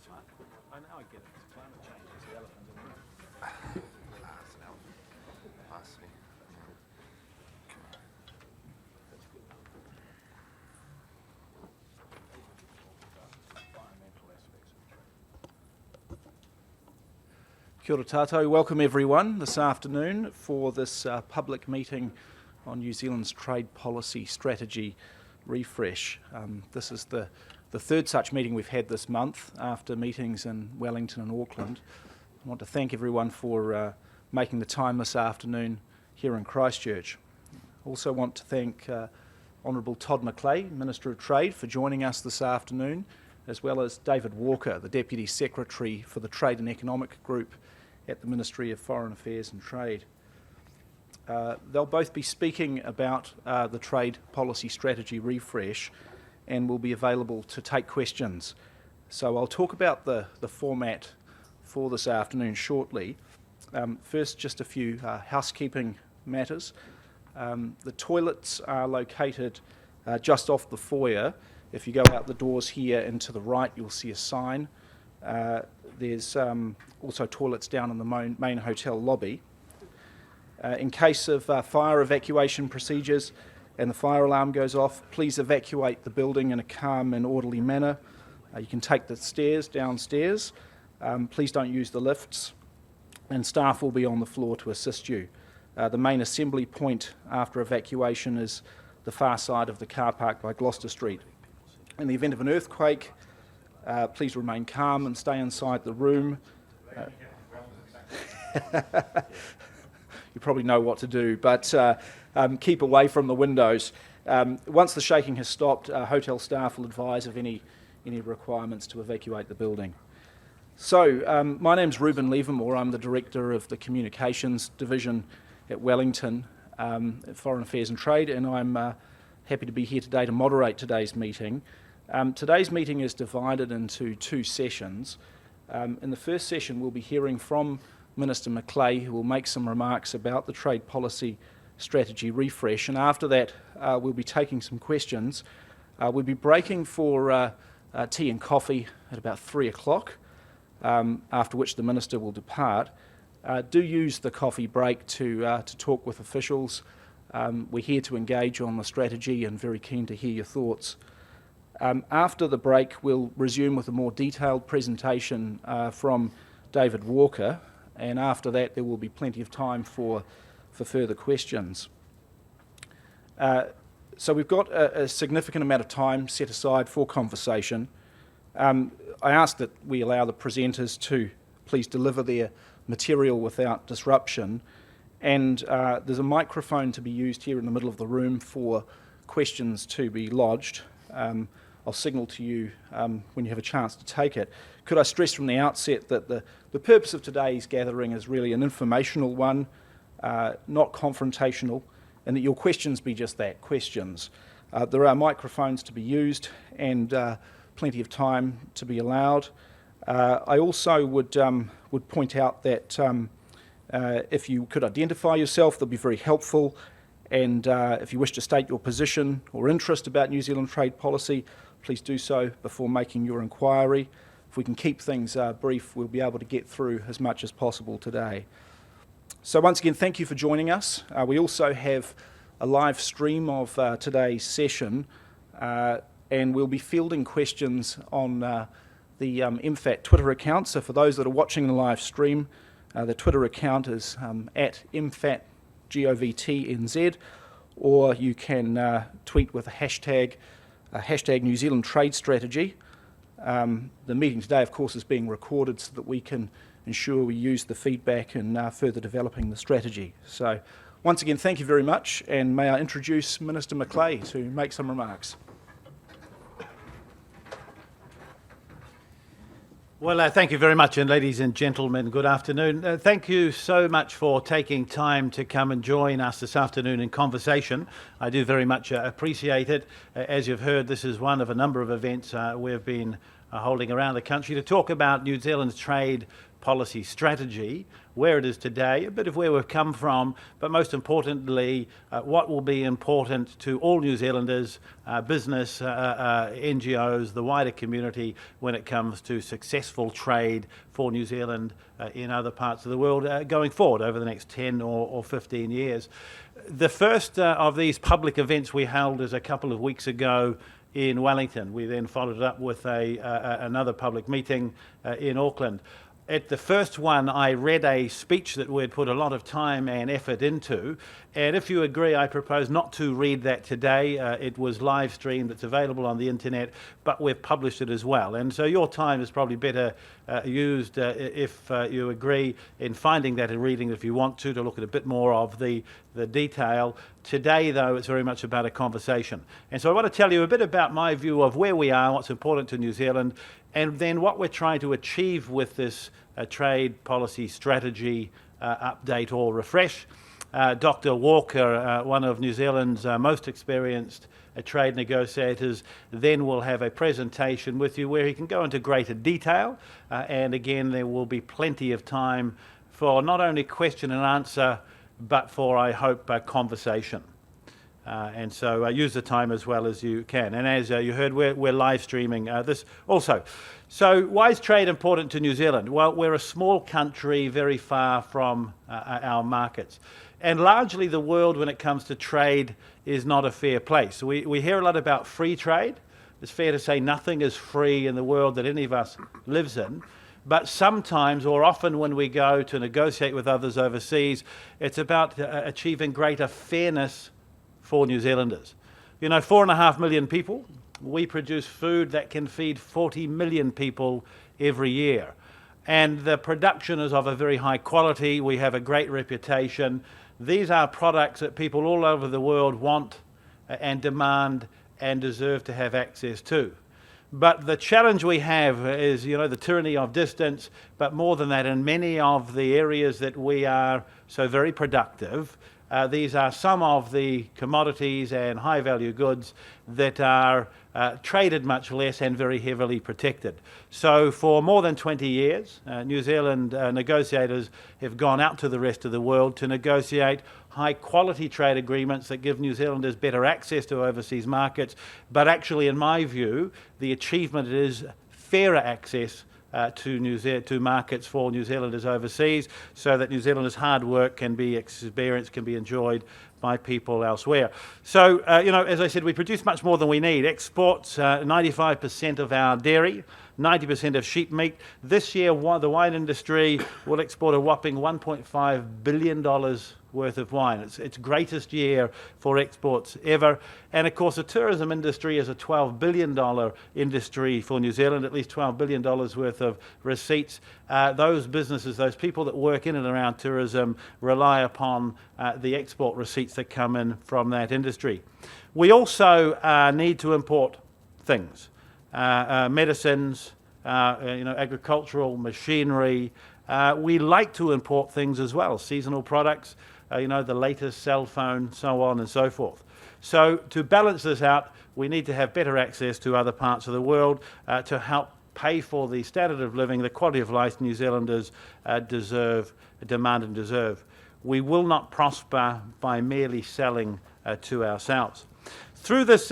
I know, I get it. It's climate change. It's the elephant in the room. It's an elephant. I see. Environmental aspects of trade. Kia ora tātou. Welcome everyone this afternoon for this public meeting on New Zealand's trade policy strategy refresh. This is the third such meeting we've had this month after meetings in Wellington and Auckland. I want to thank everyone for making the time this afternoon here in Christchurch. I also want to thank Honourable Todd McClay, Minister of Trade, for joining us this afternoon, as well as David Walker, the Deputy Secretary for the Trade and Economic Group at the Ministry of Foreign Affairs and Trade. They'll both be speaking about the trade policy strategy refresh and will be available to take questions. So I'll talk about the format for this afternoon shortly. First, just a few housekeeping matters. The toilets are located just off the foyer. If you go out the doors here and to the right, you'll see a sign. There's also toilets down in the main hotel lobby. In case of fire evacuation procedures and the fire alarm goes off, please evacuate the building in a calm and orderly manner. You can take the stairs downstairs. Please don't use the lifts, and staff will be on the floor to assist you. The main assembly point after evacuation is the far side of the car park by Gloucester Street. In the event of an earthquake, please remain calm and stay inside the room. You probably know what to do, but keep away from the windows. Once the shaking has stopped, hotel staff will advise of any requirements to evacuate the building. So, my name's Ruben Levermore. I'm the Director of the Communications Division at Wellington, at Foreign Affairs and Trade, and I'm happy to be here today to moderate today's meeting. Today's meeting is divided into two sessions. In the first session, we'll be hearing from Minister McClay, who will make some remarks about the trade policy strategy refresh, and after that we'll be taking some questions. We'll be breaking for tea and coffee at about 3 o'clock, after which the Minister will depart. Do use the coffee break to talk with officials. We're here to engage on the strategy and very keen to hear your thoughts. After the break, we'll resume with a more detailed presentation from David Walker, and after that there will be plenty of time for further questions. So we've got a significant amount of time set aside for conversation. I ask that we allow the presenters to please deliver their material without disruption, and there's a microphone to be used here in the middle of the room for questions to be lodged. I'll signal to you when you have a chance to take it. Could I stress from the outset that the purpose of today's gathering is really an informational one, not confrontational, and that your questions be just that, questions. There are microphones to be used and plenty of time to be allowed. I also would point out that if you could identify yourself, that'd be very helpful, and if you wish to state your position or interest about New Zealand trade policy, please do so before making your inquiry. If we can keep things brief, we'll be able to get through as much as possible today. So once again, thank you for joining us. We also have a live stream of today's session, and we'll be fielding questions on the MFAT Twitter account. So for those that are watching the live stream, the Twitter account is at MFATGOVTNZ, or you can tweet with a hashtag New Zealand Trade Strategy. The meeting today, of course, is being recorded so that we can ensure we use the feedback in further developing the strategy. So once again, thank you very much, and may I introduce Minister McClay to make some remarks. Well, thank you very much, and ladies and gentlemen, good afternoon. Thank you so much for taking time to come and join us this afternoon in conversation. I do very much appreciate it. As you've heard, this is one of a number of events we've been holding around the country to talk about New Zealand's trade policy strategy, where it is today, a bit of where we've come from, but most importantly, what will be important to all New Zealanders, business, NGOs, the wider community when it comes to successful trade for New Zealand in other parts of the world going forward over the next 10 or 15 years. The first of these public events we held is a couple of weeks ago in Wellington. We then followed it up with another public meeting in Auckland. At the first one, I read a speech that we'd put a lot of time and effort into, and if you agree, I propose not to read that today. It was live streamed, it's available on the internet, but we've published it as well. And so your time is probably better used, if you agree, in finding that and reading if you want to look at a bit more of the detail. Today, though, it's very much about a conversation. And so I want to tell you a bit about my view of where we are, what's important to New Zealand, and then what we're trying to achieve with this trade policy strategy update or refresh. Dr. Walker, one of New Zealand's most experienced trade negotiators, then will have a presentation with you where he can go into greater detail, and again there will be plenty of time for not only question and answer but for, I hope, conversation. And so use the time as well as you can. And as you heard, we're live streaming this also. So why is trade important to New Zealand? Well, we're a small country very far from our markets. And largely the world, when it comes to trade, is not a fair place. We hear a lot about free trade. It's fair to say nothing is free in the world that any of us lives in. But sometimes, or often when we go to negotiate with others overseas, it's about achieving greater fairness for New Zealanders. 4.5 million people. We produce food that can feed 40 million people every year. And the production is of a very high quality. We have a great reputation. These are products that people all over the world want and demand and deserve to have access to. But the challenge we have is, the tyranny of distance, but more than that, in many of the areas that we are so very productive, these are some of the commodities and high-value goods that are traded much less and very heavily protected. So for more than 20 years, New Zealand negotiators have gone out to the rest of the world to negotiate high-quality trade agreements that give New Zealanders better access to overseas markets. But actually, in my view, the achievement is fairer access to markets for New Zealanders overseas, so that New Zealanders' hard work can be experienced, can be enjoyed by people elsewhere. So, as I said, we produce much more than we need. Exports 95% of our dairy, 90% of sheep meat. This year, the wine industry will export a whopping $1.5 billion worth of wine. It's greatest year for exports ever. And of course, the tourism industry is a $12 billion industry for New Zealand, at least $12 billion worth of receipts. Those businesses, those people that work in and around tourism, rely upon the export receipts that come in from that industry. We also need to import things, medicines, agricultural machinery. We like to import things as well, seasonal products, the latest cell phone, so on and so forth. So to balance this out, we need to have better access to other parts of the world to help pay for the standard of living, the quality of life New Zealanders demand and deserve. We will not prosper by merely selling to ourselves. Through this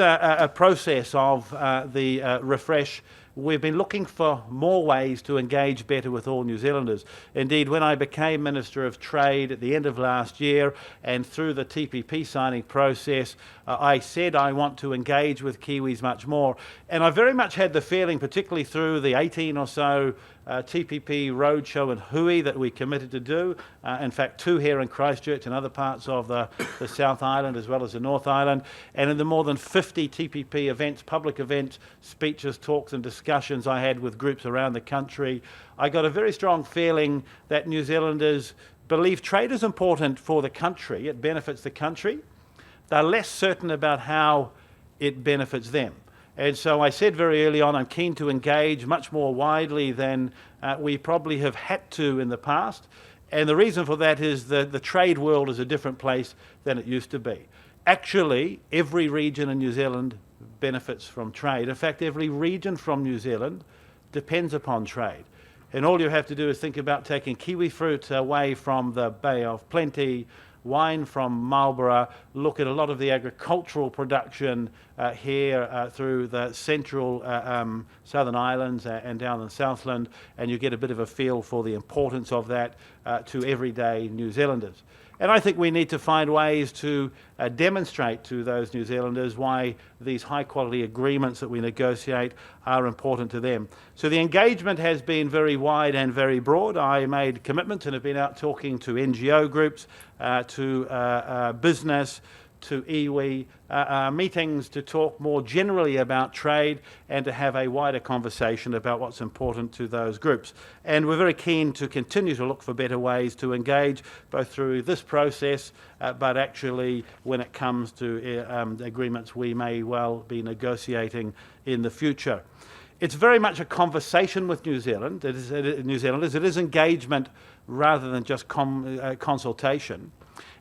process of the refresh, we've been looking for more ways to engage better with all New Zealanders. Indeed, when I became Minister of Trade at the end of last year, and through the TPP signing process, I said I want to engage with Kiwis much more. And I very much had the feeling, particularly through the 18 or so TPP roadshow in Hui that we committed to do, in fact 2 here in Christchurch and other parts of the South Island as well as the North Island, and in the more than 50 TPP events, public events, speeches, talks and discussions I had with groups around the country, I got a very strong feeling that New Zealanders believe trade is important for the country, it benefits the country. They're less certain about how it benefits them. And so I said very early on, I'm keen to engage much more widely than we probably have had to in the past. And the reason for that is that the trade world is a different place than it used to be. Actually, every region in New Zealand benefits from trade. In fact, every region from New Zealand depends upon trade. And all you have to do is think about taking kiwi fruit away from the Bay of Plenty, wine from Marlborough, look at a lot of the agricultural production here through the central southern islands and down in Southland, and you get a bit of a feel for the importance of that to everyday New Zealanders. And I think we need to find ways to demonstrate to those New Zealanders why these high quality agreements that we negotiate are important to them. So the engagement has been very wide and very broad. I made commitments and have been out talking to NGO groups, to business, to iwi, meetings to talk more generally about trade and to have a wider conversation about what's important to those groups. And we're very keen to continue to look for better ways to engage, both through this process, but actually when it comes to agreements we may well be negotiating in the future. It's very much a conversation with New Zealand. New Zealanders. It is engagement rather than just consultation.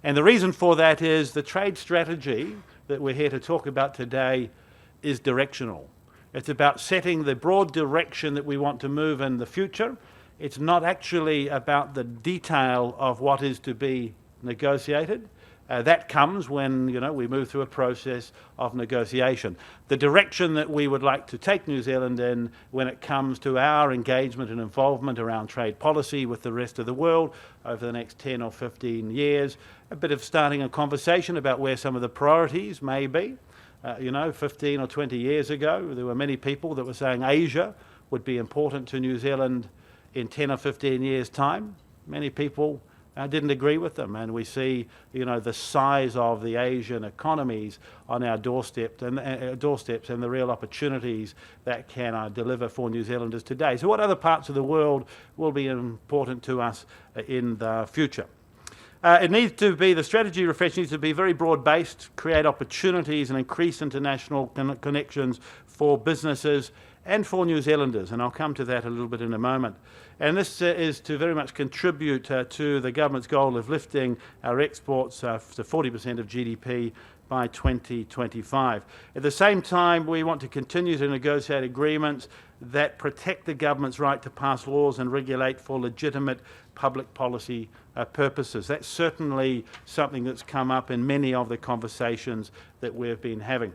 And the reason for that is the trade strategy that we're here to talk about today is directional. It's about setting the broad direction that we want to move in the future. It's not actually about the detail of what is to be negotiated. That comes when we move through a process of negotiation. The direction that we would like to take New Zealand in when it comes to our engagement and involvement around trade policy with the rest of the world over the next 10 or 15 years, a bit of starting a conversation about where some of the priorities may be. 15 or 20 years ago, there were many people that were saying Asia would be important to New Zealand in 10 or 15 years' time. Many people didn't agree with them, and we see, the size of the Asian economies on our doorsteps and the real opportunities that can deliver for New Zealanders today. So, what other parts of the world will be important to us in the future? The strategy refresh needs to be very broad-based, create opportunities and increase international connections for businesses and for New Zealanders, and I'll come to that a little bit in a moment. And this is to very much contribute to the government's goal of lifting our exports to 40% of GDP by 2025. At the same time, we want to continue to negotiate agreements that protect the government's right to pass laws and regulate for legitimate public policy purposes. That's certainly something that's come up in many of the conversations that we've been having.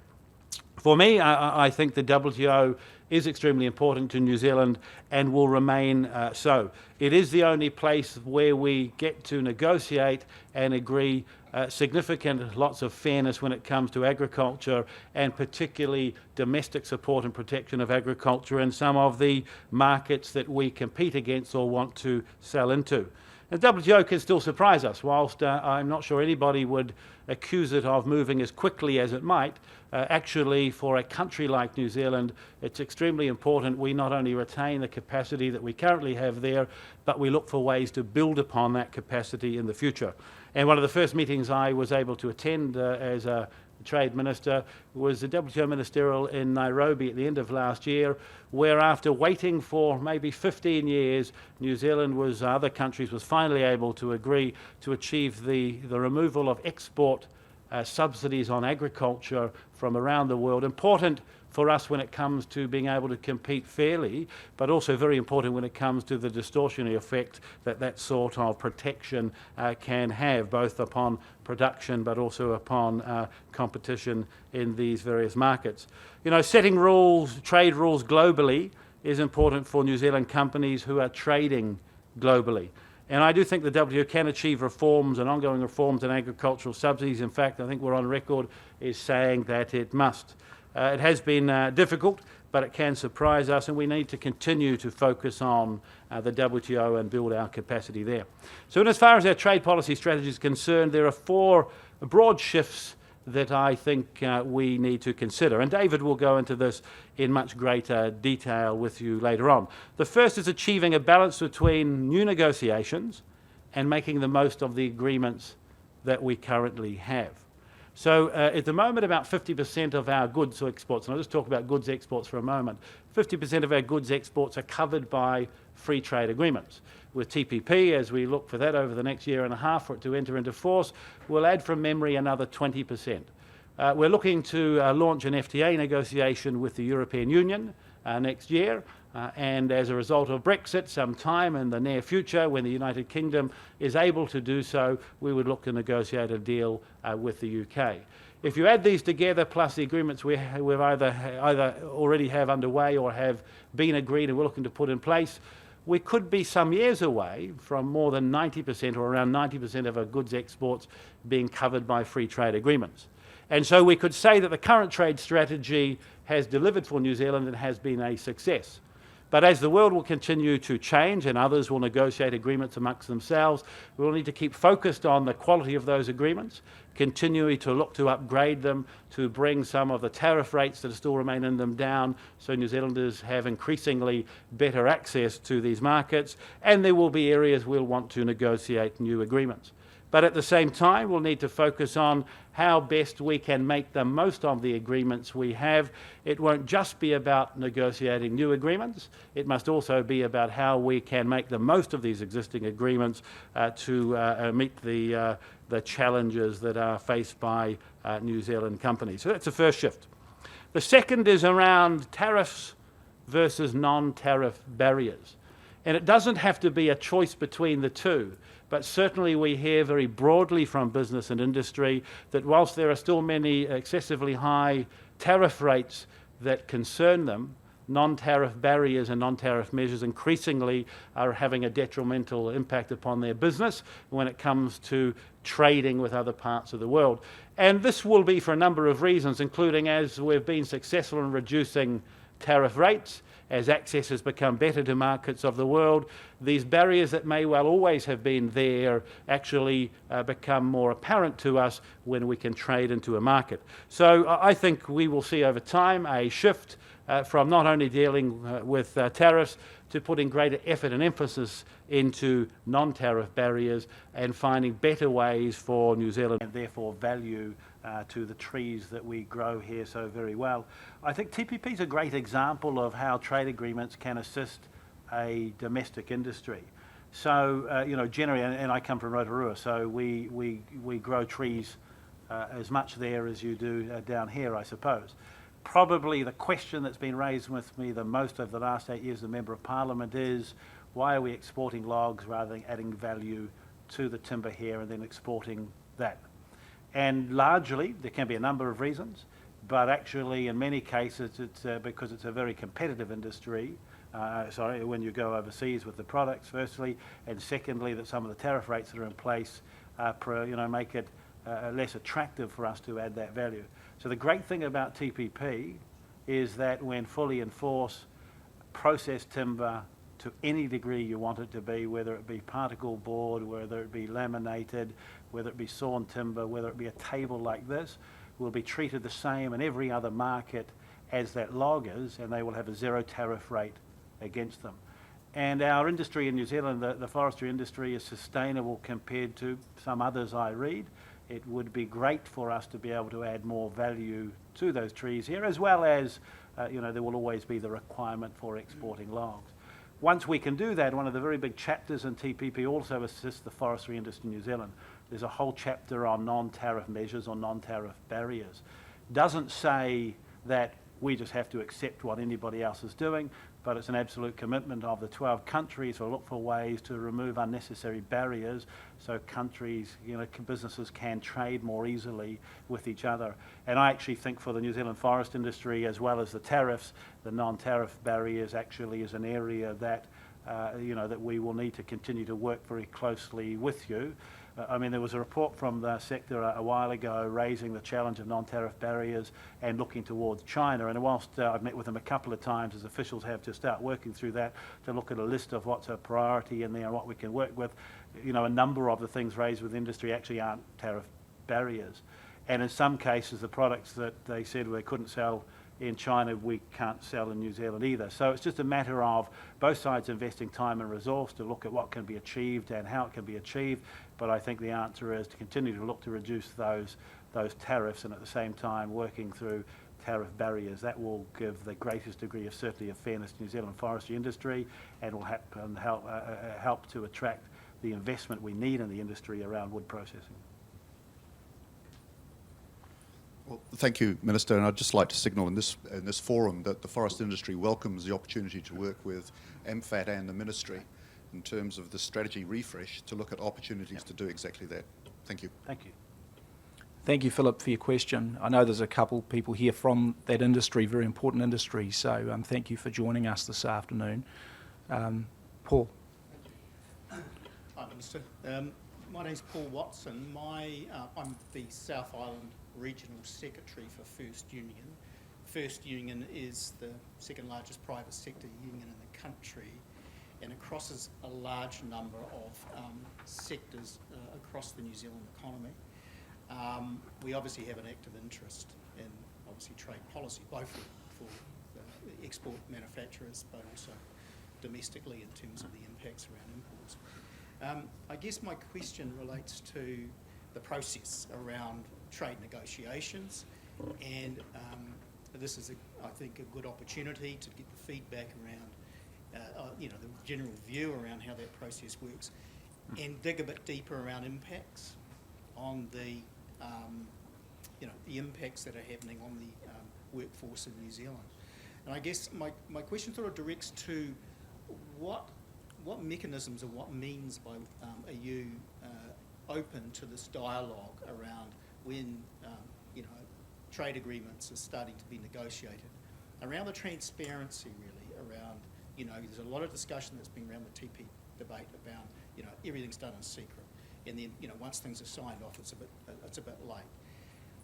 For me, I think the WTO is extremely important to New Zealand and will remain so. It is the only place where we get to negotiate and agree significant lots of fairness when it comes to agriculture, and particularly domestic support and protection of agriculture in some of the markets that we compete against or want to sell into. And WTO can still surprise us. Whilst I'm not sure anybody would accuse it of moving as quickly as it might, actually for a country like New Zealand, it's extremely important we not only retain the capacity that we currently have there, but we look for ways to build upon that capacity in the future. And one of the first meetings I was able to attend as a Trade Minister was the WTO Ministerial in Nairobi at the end of last year, where after waiting for maybe 15 years, New Zealand other countries was finally able to agree to achieve the removal of export subsidies on agriculture from around the world. Important for us when it comes to being able to compete fairly, but also very important when it comes to the distortionary effect that sort of protection can have, both upon production but also upon competition in these various markets. Setting rules, trade rules globally is important for New Zealand companies who are trading globally. And I do think the WTO can achieve reforms and ongoing reforms in agricultural subsidies. In fact, I think we're on record is saying that it must. It has been difficult, but it can surprise us, and we need to continue to focus on the WTO and build our capacity there. So as far as our trade policy strategy is concerned, there are 4 broad shifts that I think we need to consider. And David will go into this in much greater detail with you later on. The first is achieving a balance between new negotiations and making the most of the agreements that we currently have. So at the moment, about 50% of our goods exports, and I'll just talk about goods exports for a moment, 50% of our goods exports are covered by free trade agreements. With TPP, as we look for that over the next year and a half for it to enter into force, we'll add from memory another 20%. We're looking to launch an FTA negotiation with the European Union next year. And as a result of Brexit, sometime in the near future, when the United Kingdom is able to do so, we would look to negotiate a deal with the UK. If you add these together, plus the agreements we've either already have underway or have been agreed and we're looking to put in place, we could be some years away from more than 90% or around 90% of our goods exports being covered by free trade agreements. And so we could say that the current trade strategy has delivered for New Zealand and has been a success. But as the world will continue to change and others will negotiate agreements amongst themselves, we will need to keep focused on the quality of those agreements, continuing to look to upgrade them, to bring some of the tariff rates that still remain in them down so New Zealanders have increasingly better access to these markets, and there will be areas we'll want to negotiate new agreements. But at the same time, we'll need to focus on how best we can make the most of the agreements we have. It won't just be about negotiating new agreements. It must also be about how we can make the most of these existing agreements to meet the challenges that are faced by New Zealand companies. So that's the first shift. The second is around tariffs versus non-tariff barriers. And it doesn't have to be a choice between the two. But certainly we hear very broadly from business and industry that whilst there are still many excessively high tariff rates that concern them, non-tariff barriers and non-tariff measures increasingly are having a detrimental impact upon their business when it comes to trading with other parts of the world. And this will be for a number of reasons, including as we've been successful in reducing tariff rates, as access has become better to markets of the world, these barriers that may well always have been there actually become more apparent to us when we can trade into a market. So I think we will see over time a shift from not only dealing with tariffs to putting greater effort and emphasis into non-tariff barriers and finding better ways for New Zealand and therefore value to the trees that we grow here so very well. I think TPP is a great example of how trade agreements can assist a domestic industry. So, generally, and I come from Rotorua, so we grow trees as much there as you do down here, I suppose. Probably the question that's been raised with me the most over the last 8 years as a Member of Parliament is, why are we exporting logs rather than adding value to the timber here and then exporting that? And largely, there can be a number of reasons, but actually in many cases it's because it's a very competitive industry, when you go overseas with the products, firstly, and secondly that some of the tariff rates that are in place make it less attractive for us to add that value. So the great thing about TPP is that when fully enforced, processed timber to any degree you want it to be, whether it be particle board, whether it be laminated, whether it be sawn timber, whether it be a table like this, will be treated the same in every other market as that log is, and they will have a zero tariff rate against them. And our industry in New Zealand, the forestry industry, is sustainable compared to some others I read. It would be great for us to be able to add more value to those trees here, as well as, there will always be the requirement for exporting logs. Once we can do that, one of the very big chapters in TPP also assists the forestry industry in New Zealand. There's a whole chapter on non-tariff measures or non-tariff barriers. Doesn't say that we just have to accept what anybody else is doing, but it's an absolute commitment of the 12 countries to look for ways to remove unnecessary barriers so countries, businesses can trade more easily with each other. And I actually think for the New Zealand forest industry, as well as the tariffs, the non-tariff barriers actually is an area that, that we will need to continue to work very closely with you. There was a report from the sector a while ago raising the challenge of non-tariff barriers and looking towards China. And whilst I've met with them a couple of times, as officials have, to start working through that, to look at a list of what's a priority in there and what we can work with, a number of the things raised with industry actually aren't tariff barriers. And in some cases, the products that they said we couldn't sell in China, we can't sell in New Zealand either. So it's just a matter of both sides investing time and resource to look at what can be achieved and how it can be achieved. But I think the answer is to continue to look to reduce those tariffs and at the same time working through tariff barriers. That will give the greatest degree of certainty of fairness to New Zealand forestry industry and will help to attract the investment we need in the industry around wood processing. Well, thank you, Minister, and I'd just like to signal in this forum that the forest industry welcomes the opportunity to work with MFAT and the Ministry in terms of the strategy refresh to look at opportunities to do exactly that. Thank you. Thank you. Thank you, Philip, for your question. I know there's a couple people here from that industry, very important industry, so thank you for joining us this afternoon. Paul. Hi, Minister. My name's Paul Watson. I'm the South Island Regional Secretary for First Union. First Union is the second largest private sector union in the country, and it crosses a large number of sectors across the New Zealand economy. We obviously have an active interest in obviously trade policy, both for export manufacturers, but also domestically in terms of the impacts around imports. I guess my question relates to the process around trade negotiations, and this is, I think, a good opportunity to get the feedback around, the general view around how that process works, and dig a bit deeper around impacts on the impacts that are happening on the workforce in New Zealand. And I guess my question sort of directs to what mechanisms or what means by are you open to this dialogue around when trade agreements are starting to be negotiated, around the transparency really, around there's a lot of discussion that's been around the TP debate about everything's done in secret, and then once things are signed off it's a bit late.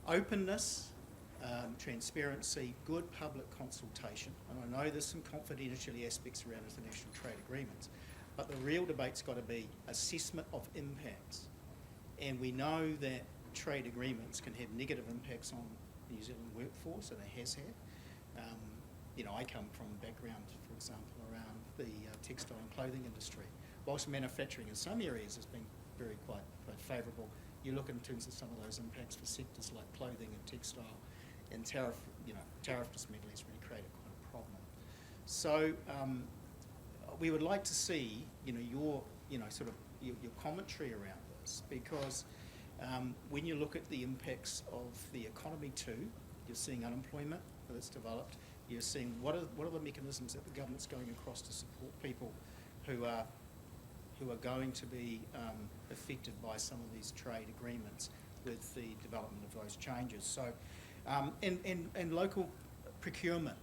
Openness, transparency, good public consultation, and I know there's some confidentiality aspects around international trade agreements, but the real debate's got to be assessment of impacts, and we know that trade agreements can have negative impacts on the New Zealand workforce, and it has had. I come from a background, for example, around the textile and clothing industry. Whilst manufacturing in some areas has been quite favourable, you look in terms of some of those impacts for sectors like clothing and textile, and tariff dismantling has really created quite a problem. So we would like to see your commentary around this, because when you look at the impacts of the economy too, you're seeing unemployment that's developed. You're seeing what are the mechanisms that the government's going across to support people who are going to be affected by some of these trade agreements with the development of those changes. So, and local procurement,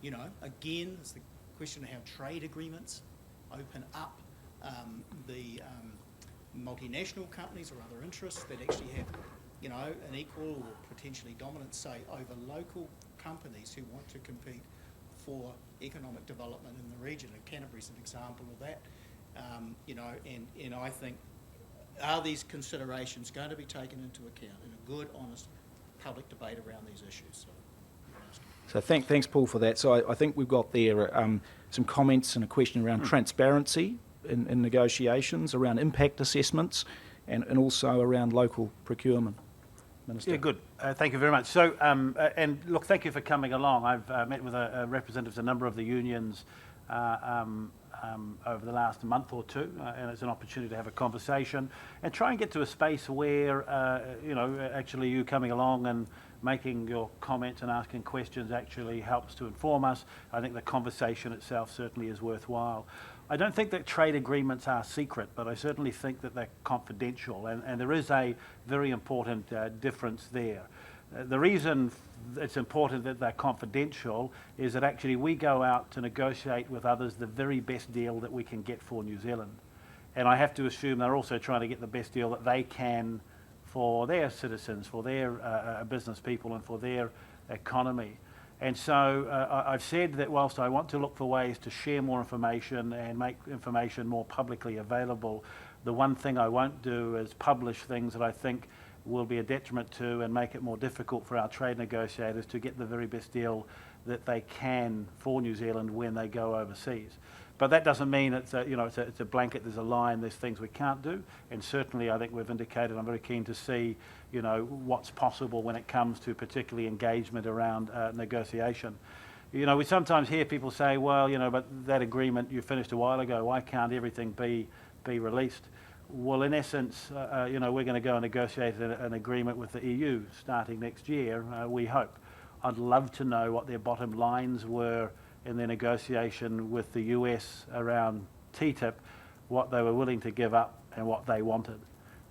again, it's the question of how trade agreements open up the multinational companies or other interests that actually have, an equal or potentially dominant say over local companies who want to compete for economic development in the region. And Canterbury's an example of that. And I think, are these considerations going to be taken into account in a good, honest public debate around these issues? So thanks, Paul, for that. So I think we've got there some comments and a question around transparency in negotiations, around impact assessments, and also around local procurement. Minister. Yeah, good. Thank you very much. So, and look, thank you for coming along. I've met with representatives of a number of the unions over the last month or two, and it's an opportunity to have a conversation and try and get to a space where, actually you coming along and making your comments and asking questions actually helps to inform us. I think the conversation itself certainly is worthwhile. I don't think that trade agreements are secret, but I certainly think that they're confidential, and there is a very important difference there. The reason it's important that they're confidential is that actually we go out to negotiate with others the very best deal that we can get for New Zealand. And I have to assume they're also trying to get the best deal that they can for their citizens, for their business people, and for their economy. And so I've said that whilst I want to look for ways to share more information and make information more publicly available, the one thing I won't do is publish things that I think will be a detriment to and make it more difficult for our trade negotiators to get the very best deal that they can for New Zealand when they go overseas. But that doesn't mean it's a blanket, there's a line, there's things we can't do. And certainly I think we've indicated, I'm very keen to see, what's possible when it comes to particularly engagement around negotiation. We sometimes hear people say, well, but that agreement you finished a while ago, why can't everything be released? Well, in essence, we're going to go and negotiate an agreement with the EU starting next year, we hope. I'd love to know what their bottom lines were in their negotiation with the US around TTIP, what they were willing to give up and what they wanted.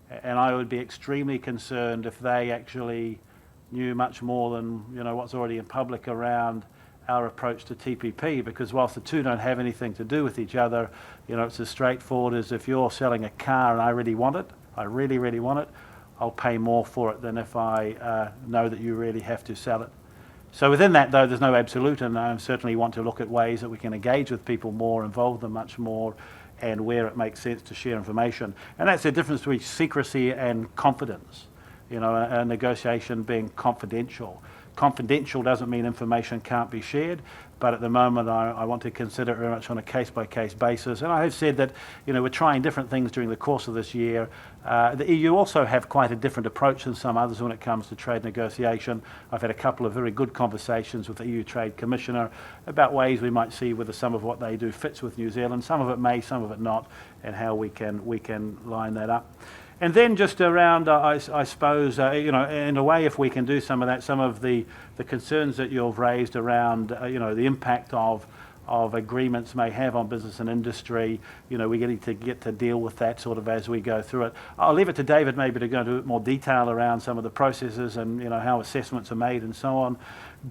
And I would be extremely concerned if they actually knew much more than what's already in public around our approach to TPP, because whilst the two don't have anything to do with each other, it's as straightforward as if you're selling a car and I really want it, I really, really want it, I'll pay more for it than if I know that you really have to sell it. So within that, though, there's no absolute, and I certainly want to look at ways that we can engage with people more, involve them much more, and where it makes sense to share information. And that's the difference between secrecy and confidence. A negotiation being confidential. Confidential doesn't mean information can't be shared, but at the moment I want to consider it very much on a case-by-case basis. And I have said that we're trying different things during the course of this year. The EU also have quite a different approach than some others when it comes to trade negotiation. I've had a couple of very good conversations with the EU Trade Commissioner about ways we might see whether some of what they do fits with New Zealand. Some of it may, some of it not, and how we can line that up. And then just around, I suppose, in a way, if we can do some of that, some of the concerns that you've raised around, the impact of agreements may have on business and industry, we're getting to get to deal with that sort of as we go through it. I'll leave it to David maybe to go into a bit more detail around some of the processes and, how assessments are made and so on.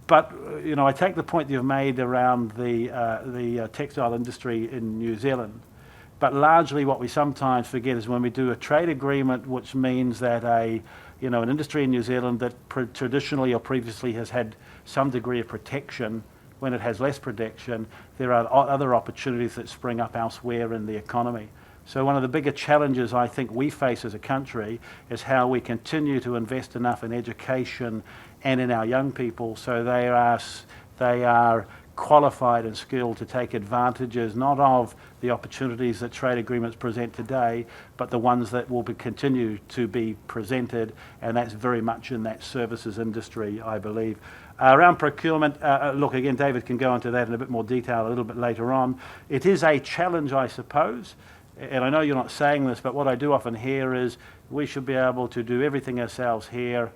But, I take the point that you've made around the textile industry in New Zealand. But largely what we sometimes forget is when we do a trade agreement, which means that an industry in New Zealand that traditionally or previously has had some degree of protection, when it has less protection, there are other opportunities that spring up elsewhere in the economy. So one of the bigger challenges I think we face as a country is how we continue to invest enough in education and in our young people so they are qualified and skilled to take advantages not of the opportunities that trade agreements present today, but the ones that will continue to be presented, and that's very much in that services industry, I believe. Around procurement, look, again, David can go into that in a bit more detail a little bit later on. It is a challenge, I suppose, and I know you're not saying this, but what I do often hear is we should be able to do everything ourselves here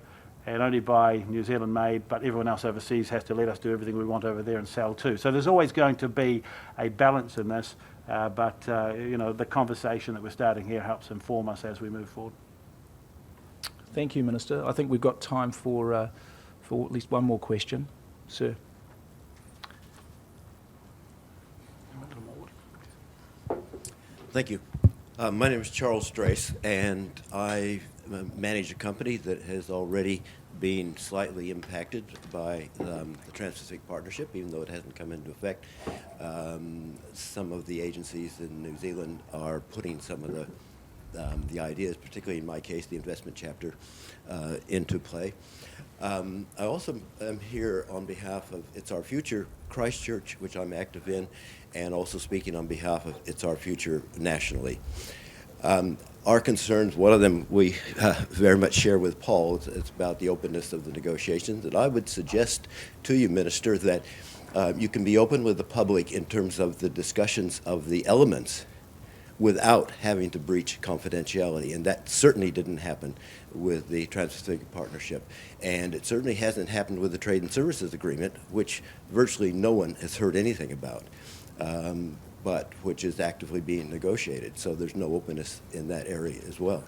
and only buy New Zealand made, but everyone else overseas has to let us do everything we want over there and sell too. So there's always going to be a balance in this, but the conversation that we're starting here helps inform us as we move forward. Thank you, Minister. I think we've got time for at least one more question. Sir. Thank you. My name is Charles Drace, and I manage a company that has already been slightly impacted by the Trans-Pacific Partnership, even though it hasn't come into effect. Some of the agencies in New Zealand are putting some of the ideas, particularly in my case, the investment chapter, into play. I also am here on behalf of It's Our Future Christchurch, which I'm active in, and also speaking on behalf of It's Our Future nationally. Our concerns, one of them we very much share with Paul, it's about the openness of the negotiations. And I would suggest to you, Minister, that you can be open with the public in terms of the discussions of the elements without having to breach confidentiality. And that certainly didn't happen with the Trans-Pacific Partnership. And it certainly hasn't happened with the Trade and Services Agreement, which virtually no one has heard anything about. But which is actively being negotiated. So there's no openness in that area as well.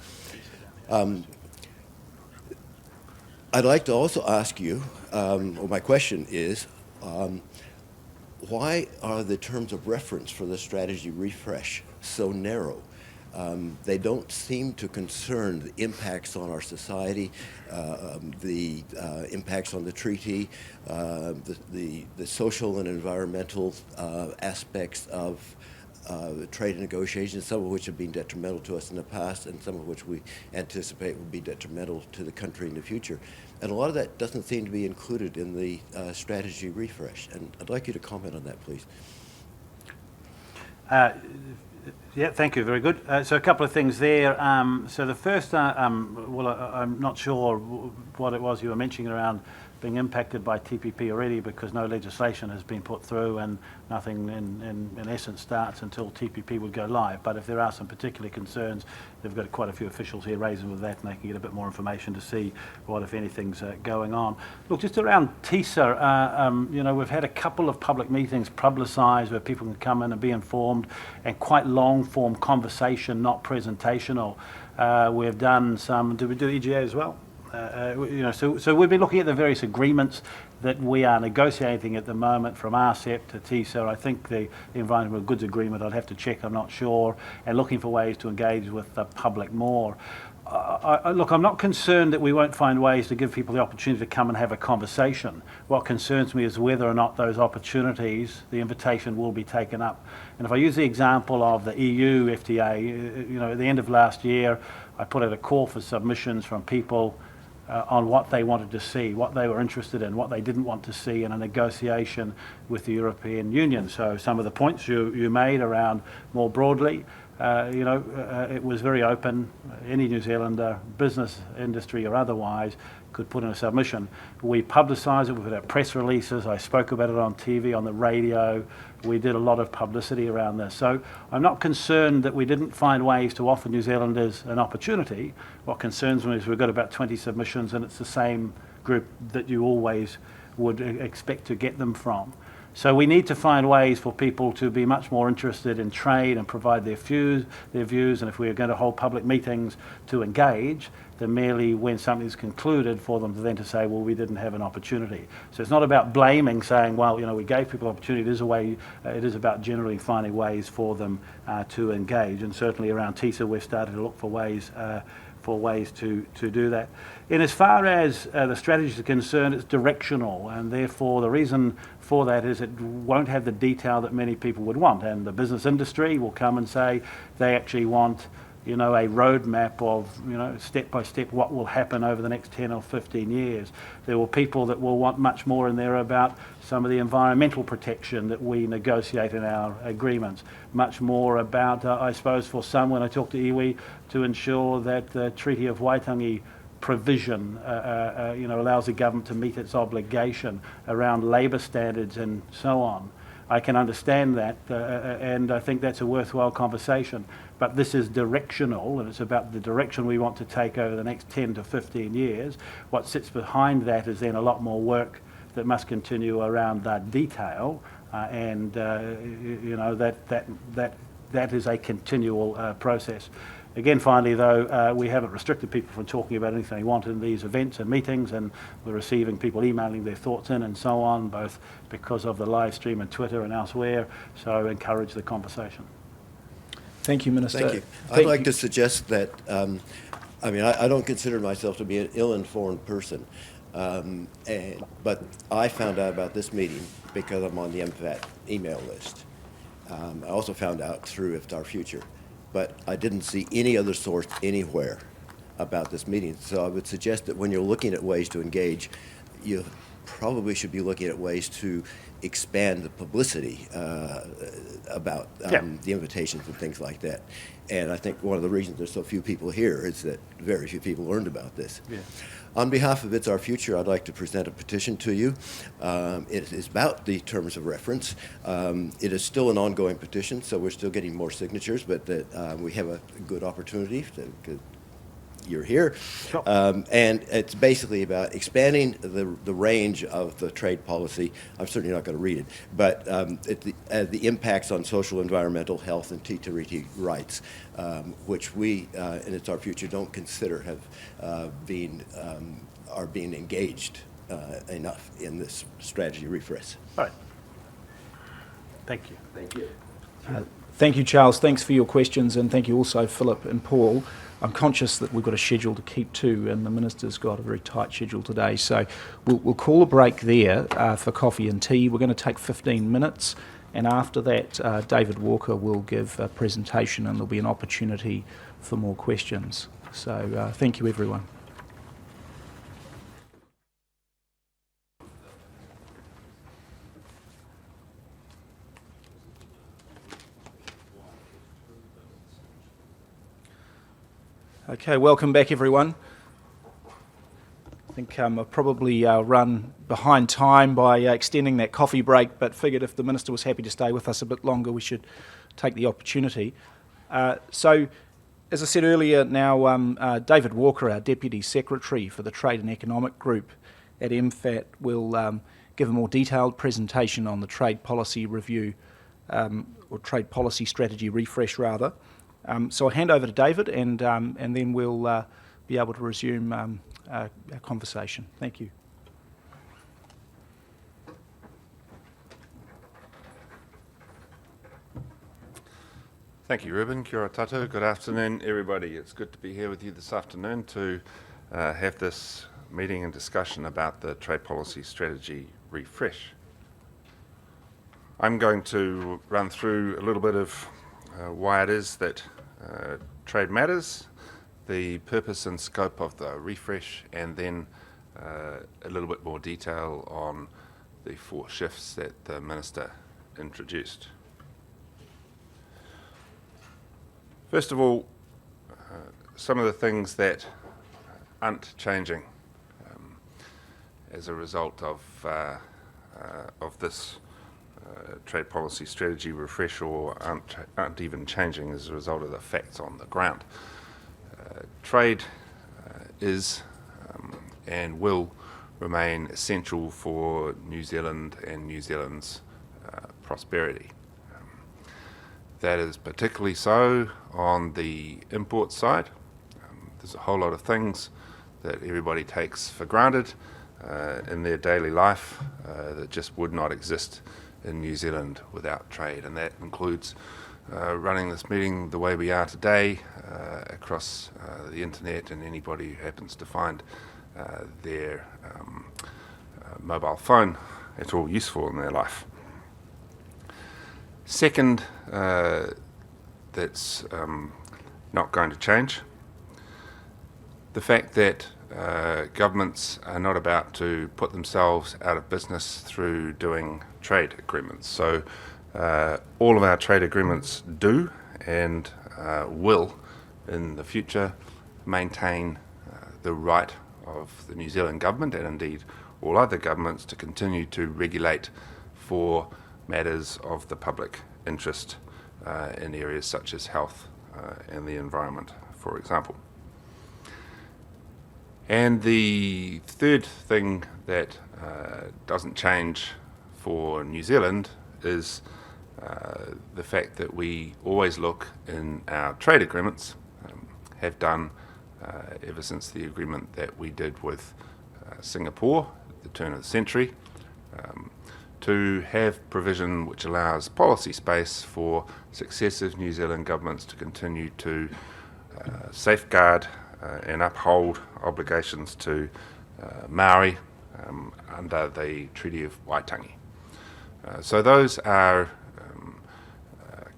I'd like to also ask you, or my question is, why are the terms of reference for the strategy refresh so narrow? They don't seem to concern the impacts on our society, the impacts on the treaty, the social and environmental aspects of trade negotiations, some of which have been detrimental to us in the past and some of which we anticipate will be detrimental to the country in the future. And a lot of that doesn't seem to be included in the strategy refresh. And I'd like you to comment on that, please. Yeah, thank you. Very good. So a couple of things there. So the first, I'm not sure what it was you were mentioning around being impacted by TPP already because no legislation has been put through and nothing in essence starts until TPP would go live. But if there are some particular concerns, they've got quite a few officials here raising with that, and they can get a bit more information to see what, if anything's going on. Look, just around TISA, you know, we've had a couple of public meetings publicised where people can come in and be informed, and quite long-form conversation, not presentational. We've done some, did we do EGA as well? You know, so we've been looking at the various agreements that we are negotiating at the moment, from RCEP to TISA. I think the Environmental Goods Agreement, I'd have to check, I'm not sure, and looking for ways to engage with the public more. Look, I'm not concerned that we won't find ways to give people the opportunity to come and have a conversation. What concerns me is whether or not those opportunities, the invitation will be taken up. And if I use the example of the EU FTA, you know, at the end of last year, I put out a call for submissions from people on what they wanted to see, what they were interested in, what they didn't want to see in a negotiation with the European Union. So some of the points you made around more broadly, you know, it was very open. Any New Zealander, business, industry or otherwise, could put in a submission. We publicised it, we put out press releases, I spoke about it on TV, on the radio, we did a lot of publicity around this. So I'm not concerned that we didn't find ways to offer New Zealanders an opportunity. What concerns me is we've got about 20 submissions and it's the same group that you always would expect to get them from. So we need to find ways for people to be much more interested in trade and provide their views, and if we're going to hold public meetings to engage, than merely when something's concluded for them to then to say, well, we didn't have an opportunity. So it's not about blaming, saying, well, you know, we gave people opportunity. It is a way. It is about generally finding ways for them to engage, and certainly around TISA, we've started to look for ways to do that. And as far as the strategies are concerned, it's directional, and therefore the reason for that is it won't have the detail that many people would want. And the business industry will come and say they actually want, you know, a roadmap of, you know, step by step what will happen over the next 10 or 15 years. There will people that will want much more in there about some of the environmental protection that we negotiate in our agreements. Much more about, I suppose for some, when I talk to iwi, to ensure that the Treaty of Waitangi provision, you know, allows the government to meet its obligation around labour standards and so on. I can understand that, and I think that's a worthwhile conversation. But this is directional, and it's about the direction we want to take over the next 10 to 15 years. What sits behind that is then a lot more work that must continue around that detail, and you know, that is a continual process. Again, finally, though, we haven't restricted people from talking about anything they want in these events and meetings, and we're receiving people emailing their thoughts in and so on, both because of the live stream and Twitter and elsewhere, so encourage the conversation. Thank you, Minister. Thank you. I'd like to suggest that, I mean, I don't consider myself to be an ill-informed person, but I found out about this meeting because I'm on the MFAT email list. I also found out through If Our Future. But I didn't see any other source anywhere about this meeting. So I would suggest that when you're looking at ways to engage, you probably should be looking at ways to expand the publicity about the invitations and things like that. And I think one of the reasons there's so few people here is that very few people learned about this. Yeah. On behalf of It's Our Future, I'd like to present a petition to you. It is about the terms of reference. It is still an ongoing petition, so we're still getting more signatures, but we have a good opportunity to you're here. Sure. And it's basically about expanding the range of the trade policy. I'm certainly not going to read it, but the impacts on social, environmental, health, and treaty rights, which we, in It's Our Future, don't consider are being engaged enough in this strategy refresh. All right. Thank you. Thank you. Thank you, Charles. Thanks for your questions, and thank you also, Philip and Paul. I'm conscious that we've got a schedule to keep to, and the Minister's got a very tight schedule today, so we'll call a break there for coffee and tea. We're going to take 15 minutes, and after that, David Walker will give a presentation, and there'll be an opportunity for more questions. So thank you, everyone. Okay, welcome back, everyone. I think I've probably run behind time by extending that coffee break, but figured if the Minister was happy to stay with us a bit longer, we should take the opportunity. So, as I said earlier, now David Walker, our Deputy Secretary for the Trade and Economic Group at MFAT, will give a more detailed presentation on the trade policy review, or trade policy strategy refresh rather. So I'll hand over to David, and then we'll be able to resume our conversation. Thank you. Thank you, Ruben. Kia ora tātou. Good afternoon, everybody. It's good to be here with you this afternoon to have this meeting and discussion about the trade policy strategy refresh. I'm going to run through a little bit of why it is that trade matters, the purpose and scope of the refresh, and then a little bit more detail on the 4 shifts that the Minister introduced. First of all, some of the things that aren't changing as a result of this trade policy strategy refresh, or aren't even changing as a result of the facts on the ground. Trade is and will remain essential for New Zealand and New Zealand's prosperity. That is particularly so on the import side. There's a whole lot of things that everybody takes for granted in their daily life that just would not exist in New Zealand without trade, and that includes running this meeting the way we are today across the internet, and anybody who happens to find their mobile phone at all useful in their life. Second, that's not going to change, the fact that governments are not about to put themselves out of business through doing trade agreements. So all of our trade agreements do and will in the future maintain the right of the New Zealand government, and indeed all other governments, to continue to regulate for matters of the public interest in areas such as health and the environment, for example. And the third thing that doesn't change for New Zealand is the fact that we always look in our trade agreements, have done ever since the agreement that we did with Singapore at the turn of the century, to have provision which allows policy space for successive New Zealand governments to continue to safeguard and uphold obligations to Maori under the Treaty of Waitangi. So those are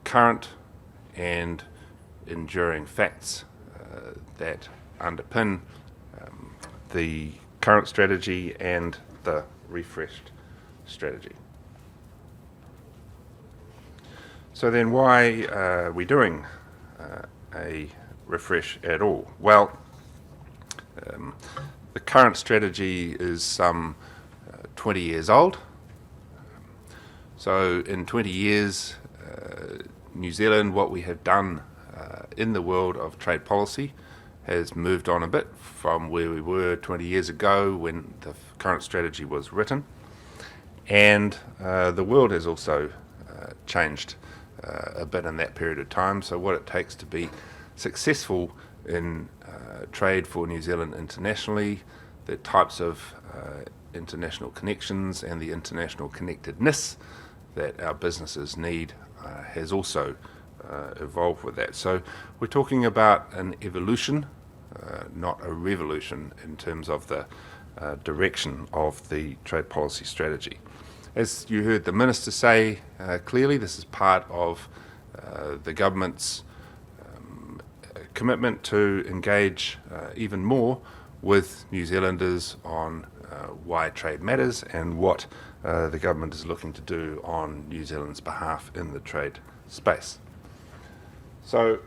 current and enduring facts that underpin the current strategy and the refreshed strategy. So then why are we doing a refresh at all? Well, the current strategy is some 20 years old. So in 20 years, New Zealand, what we have done in the world of trade policy has moved on a bit from where we were 20 years ago when the current strategy was written. And the world has also changed a bit in that period of time. So what it takes to be successful in trade for New Zealand internationally, the types of international connections and the international connectedness that our businesses need has also evolved with that. So we're talking about an evolution, not a revolution in terms of the direction of the trade policy strategy. As you heard the Minister say clearly, this is part of the government's commitment to engage even more with New Zealanders on why trade matters and what the government is looking to do on New Zealand's behalf in the trade space. So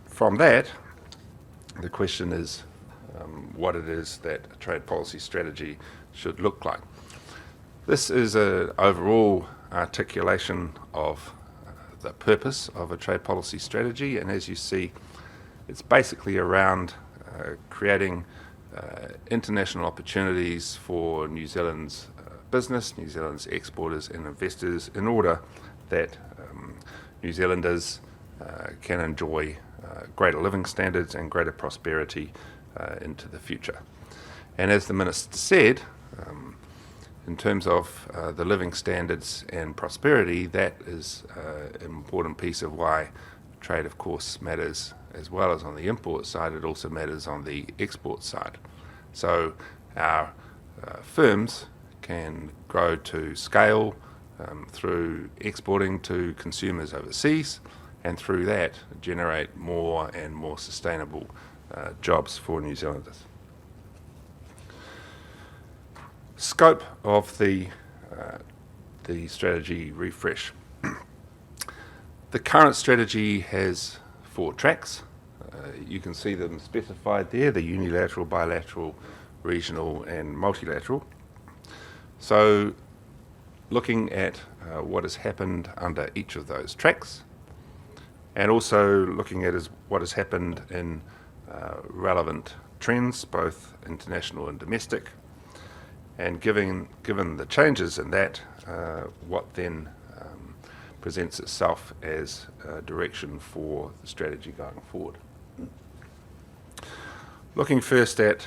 from that, the question is, what it is that a trade policy strategy should look like. This is an overall articulation of the purpose of a trade policy strategy, and as you see, it's basically around creating international opportunities for New Zealand's business, New Zealand's exporters and investors, in order that New Zealanders can enjoy greater living standards and greater prosperity into the future. And as the Minister said, in terms of the living standards and prosperity, that is an important piece of why trade, of course, matters as well as on the import side. It also matters on the export side. So our firms can grow to scale through exporting to consumers overseas, and through that generate more and more sustainable jobs for New Zealanders. Scope of the strategy refresh. The current strategy has 4 tracks. You can see them specified there, the unilateral, bilateral, regional and multilateral. So looking at what has happened under each of those tracks, and also looking at what has happened in relevant trends, both international and domestic, and given the changes in that, what then presents itself as a direction for the strategy going forward. Looking first at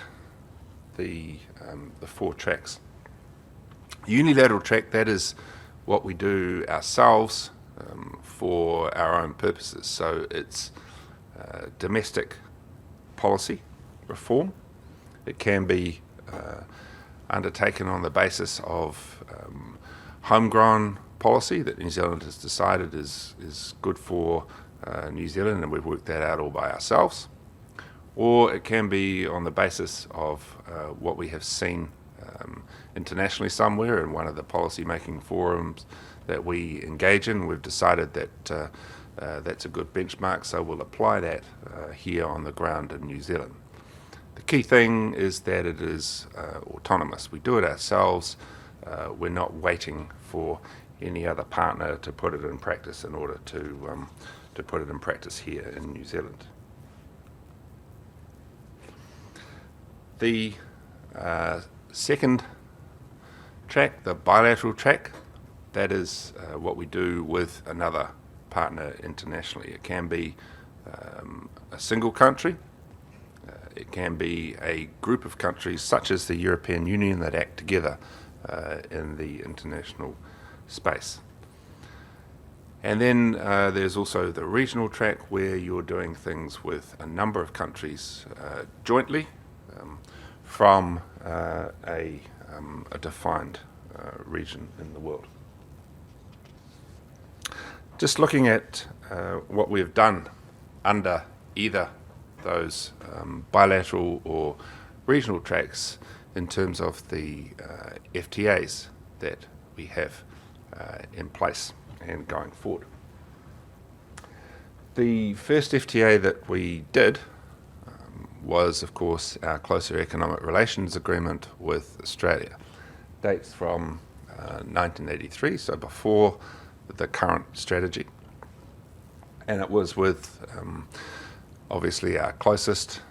the 4 tracks. Unilateral track, that is what we do ourselves for our own purposes. So it's domestic policy reform. It can be undertaken on the basis of homegrown policy that New Zealand has decided is good for New Zealand, and we've worked that out all by ourselves. Or it can be on the basis of what we have seen internationally somewhere in one of the policy-making forums that we engage in. We've decided that that's a good benchmark, so we'll apply that here on the ground in New Zealand. The key thing is that it is autonomous. We do it ourselves. We're not waiting for any other partner to put it in practice in order to put it in practice here in New Zealand. The second track, the bilateral track, that is what we do with another partner internationally. It can be a single country. It can be a group of countries such as the European Union that act together in the international space. And then there's also the regional track where you're doing things with a number of countries jointly from a defined region in the world. Just looking at what we've done under either those bilateral or regional tracks in terms of the FTAs that we have in place and going forward. The first FTA that we did was, of course, our Closer Economic Relations Agreement with Australia. Dates from 1983, so before the current strategy. And it was with, obviously, our closest,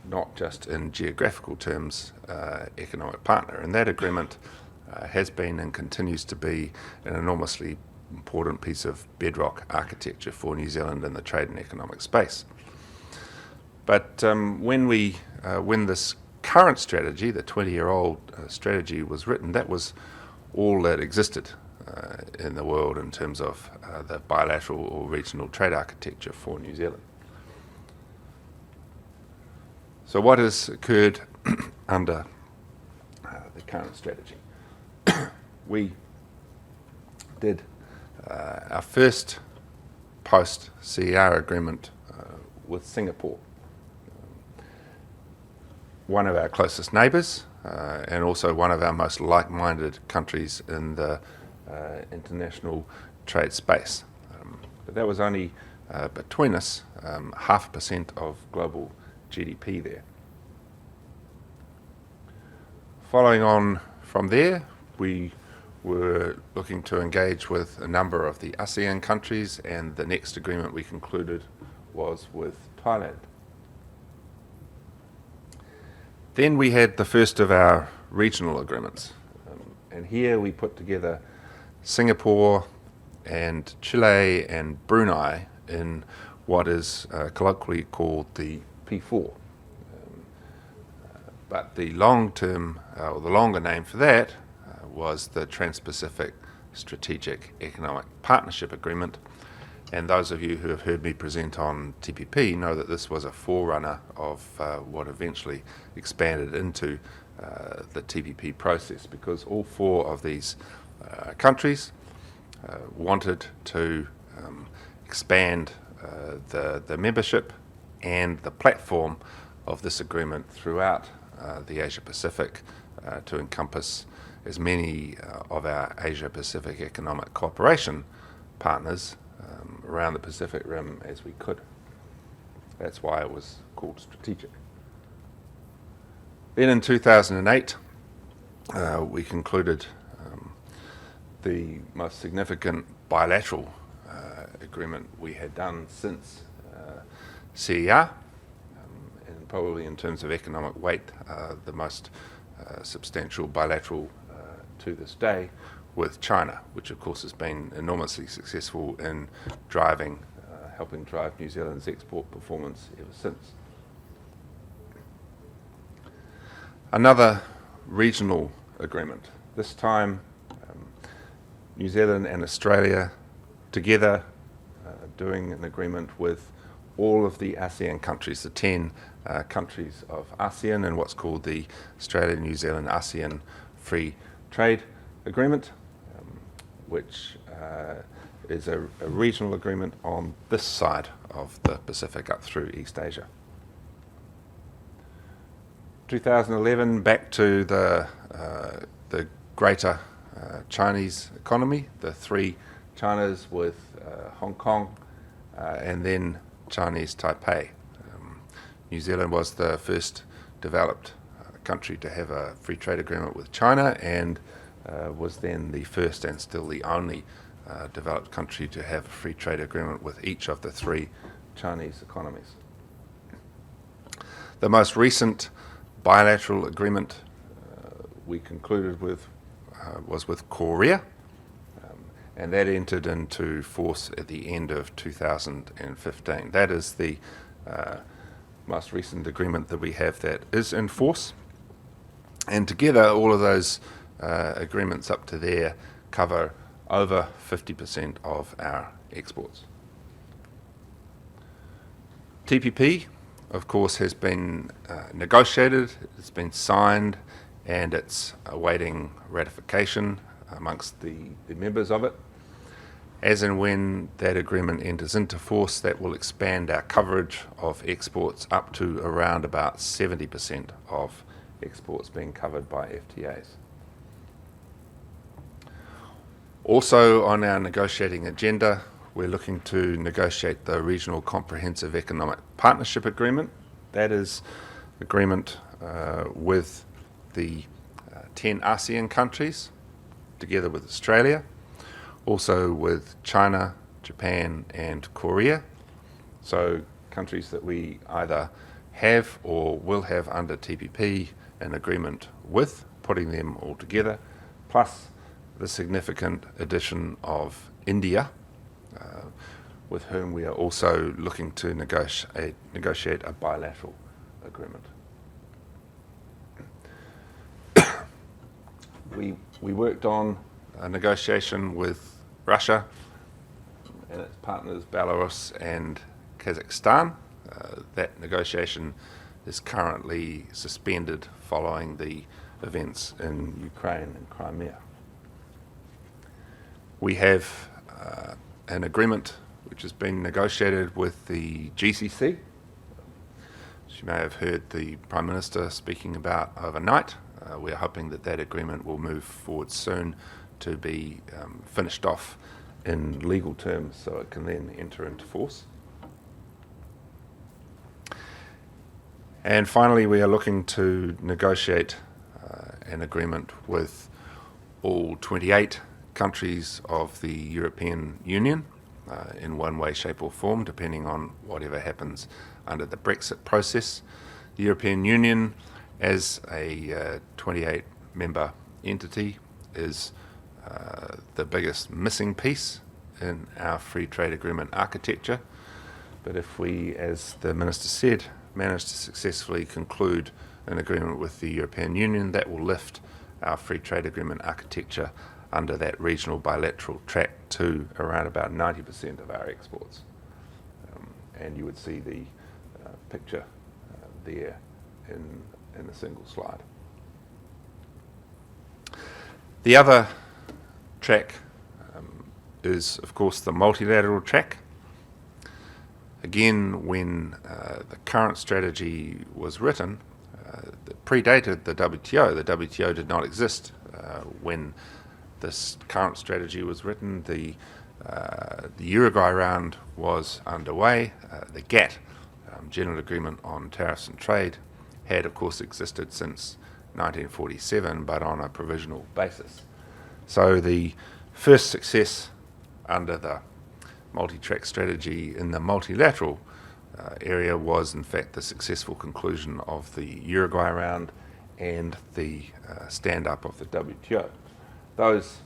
not just in geographical terms, economic partner. And that agreement has been and continues to be an enormously important piece of bedrock architecture for New Zealand in the trade and economic space. But when this current strategy, the 20-year-old strategy, was written, that was all that existed in the world in terms of the bilateral or regional trade architecture for New Zealand. So what has occurred under the current strategy? We did our first post-CER agreement with Singapore, one of our closest neighbours and also one of our most like-minded countries in the international trade space. But that was only between us 0.5% of global GDP there. Following on from there, we were looking to engage with a number of the ASEAN countries, and the next agreement we concluded was with Thailand. Then we had the first of our regional agreements, and here we put together Singapore and Chile and Brunei in what is colloquially called the P4. But the long-term, or the longer name for that, was the Trans-Pacific Strategic Economic Partnership Agreement. And those of you who have heard me present on TPP know that this was a forerunner of what eventually expanded into the TPP process, because all four of these countries wanted to expand the membership and the platform of this agreement throughout the Asia Pacific to encompass as many of our Asia Pacific economic cooperation partners around the Pacific Rim as we could. That's why it was called strategic. Then in 2008, we concluded the most significant bilateral agreement we had done since CER, and probably in terms of economic weight, the most substantial bilateral to this day, with China, which of course has been enormously successful in helping drive New Zealand's export performance ever since. Another regional agreement, this time New Zealand and Australia together doing an agreement with all of the ASEAN countries, the 10 countries of ASEAN, and what's called the Australia-New Zealand ASEAN Free Trade Agreement, which is a regional agreement on this side of the Pacific up through East Asia. 2011, back to the greater Chinese economy, the three Chinas with Hong Kong and then Chinese Taipei. New Zealand was the first developed country to have a free trade agreement with China, and was then the first and still the only developed country to have a free trade agreement with each of the three Chinese economies. The most recent bilateral agreement we concluded with was with Korea, and that entered into force at the end of 2015. That is the most recent agreement that we have that is in force, and together all of those agreements up to there cover over 50% of our exports. TPP, of course, has been negotiated, it's been signed, and it's awaiting ratification amongst the members of it. As and when that agreement enters into force, that will expand our coverage of exports up to around about 70% of exports being covered by FTAs. Also on our negotiating agenda, we're looking to negotiate the Regional Comprehensive Economic Partnership Agreement. That is agreement with the 10 ASEAN countries, together with Australia, also with China, Japan, and Korea. So countries that we either have or will have under TPP an agreement with, putting them all together, plus the significant addition of India, with whom we are also looking to negotiate a bilateral agreement. We worked on a negotiation with Russia and its partners Belarus and Kazakhstan. That negotiation is currently suspended following the events in Ukraine and Crimea. We have an agreement which has been negotiated with the GCC. As you may have heard the Prime Minister speaking about overnight. We're hoping that that agreement will move forward soon to be finished off in legal terms so it can then enter into force. And finally, we are looking to negotiate an agreement with all 28 countries of the European Union in one way, shape or form, depending on whatever happens under the Brexit process. The European Union, as a 28-member entity, is the biggest missing piece in our free trade agreement architecture. But if we, as the Minister said, manage to successfully conclude an agreement with the European Union, that will lift our free trade agreement architecture under that regional bilateral track to around about 90% of our exports. And you would see the picture there in a single slide. The other track is, of course, the multilateral track. Again, when the current strategy was written, it predated the WTO. The WTO did not exist when this current strategy was written. The Uruguay round was underway. The GATT, General Agreement on Tariffs and Trade, had, of course, existed since 1947, but on a provisional basis. So the first success under the multi-track strategy in the multilateral area was, in fact, the successful conclusion of the Uruguay round and the stand-up of the WTO. Those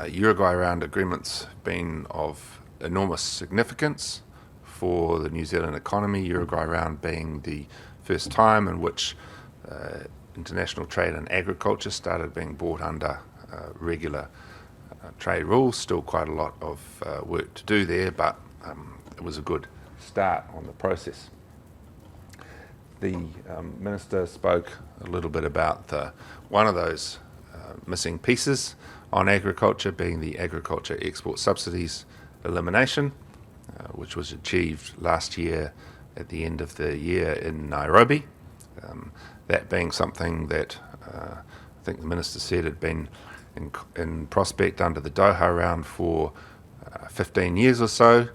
Uruguay round agreements have been of enormous significance for the New Zealand economy, Uruguay round being the first time in which international trade and agriculture started being brought under regular trade rules. Still quite a lot of work to do there, but it was a good start on the process. The Minister spoke a little bit about one of those missing pieces on agriculture being the agriculture export subsidies elimination, which was achieved last year at the end of the year in Nairobi. That being something that I think the Minister said had been in prospect under the Doha round for 15 years or so,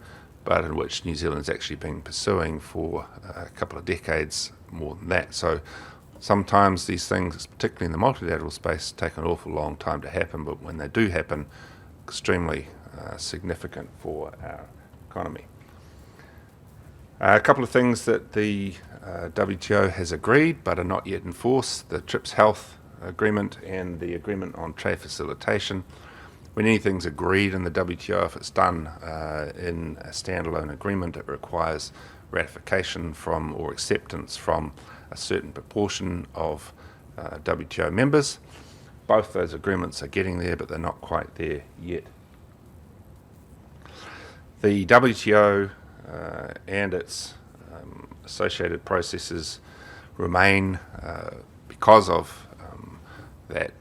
but in which New Zealand's actually been pursuing for a couple of decades more than that. So sometimes these things, particularly in the multilateral space, take an awful long time to happen, but when they do happen, extremely significant for our economy. A couple of things that the WTO has agreed but are not yet in force: the TRIPS Health Agreement and the Agreement on Trade Facilitation. When anything's agreed in the WTO, if it's done in a standalone agreement, it requires ratification from or acceptance from a certain proportion of WTO members. Both those agreements are getting there, but they're not quite there yet. The WTO and its associated processes remain, because of that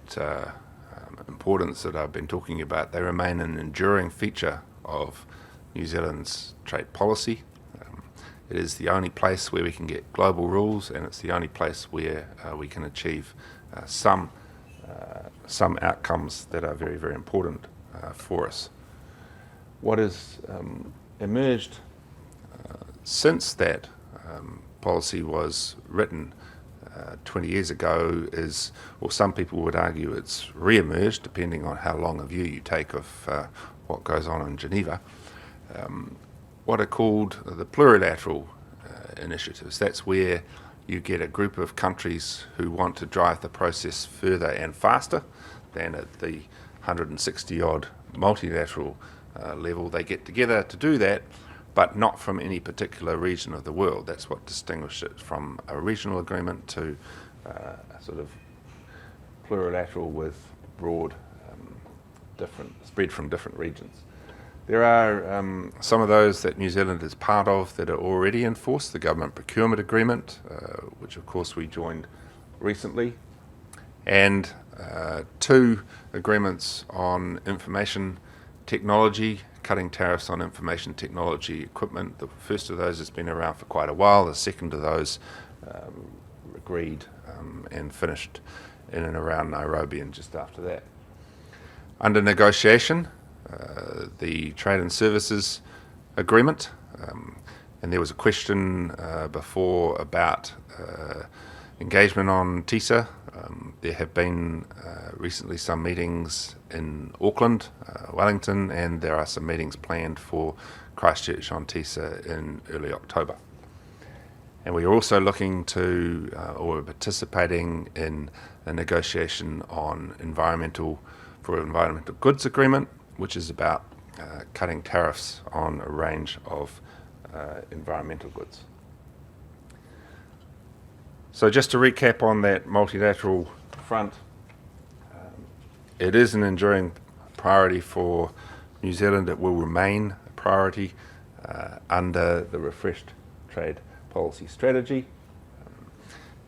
importance that I've been talking about, they remain an enduring feature of New Zealand's trade policy. It is the only place where we can get global rules, and it's the only place where we can achieve some outcomes that are very, very important for us. What has emerged since that policy was written 20 years ago is, or some people would argue it's re-emerged, depending on how long a view you take of what goes on in Geneva, what are called the plurilateral initiatives. That's where you get a group of countries who want to drive the process further and faster than at the 160-odd multilateral level. They get together to do that, but not from any particular region of the world. That's what distinguishes it from a regional agreement to a sort of plurilateral with broad, spread from different regions. There are some of those that New Zealand is part of that are already in force. The Government Procurement Agreement, which of course we joined recently, and two agreements on information technology, cutting tariffs on information technology equipment. The first of those has been around for quite a while. The second of those agreed and finished in and around Nairobi and just after that. Under negotiation, the Trade and Services Agreement, and there was a question before about engagement on TISA. There have been recently some meetings in Auckland, Wellington, and there are some meetings planned for Christchurch on TISA in early October. And we are also looking to, or participating in a negotiation on environmental goods agreement, which is about cutting tariffs on a range of environmental goods. So just to recap on that multilateral front, it is an enduring priority for New Zealand. It will remain a priority under the refreshed trade policy strategy.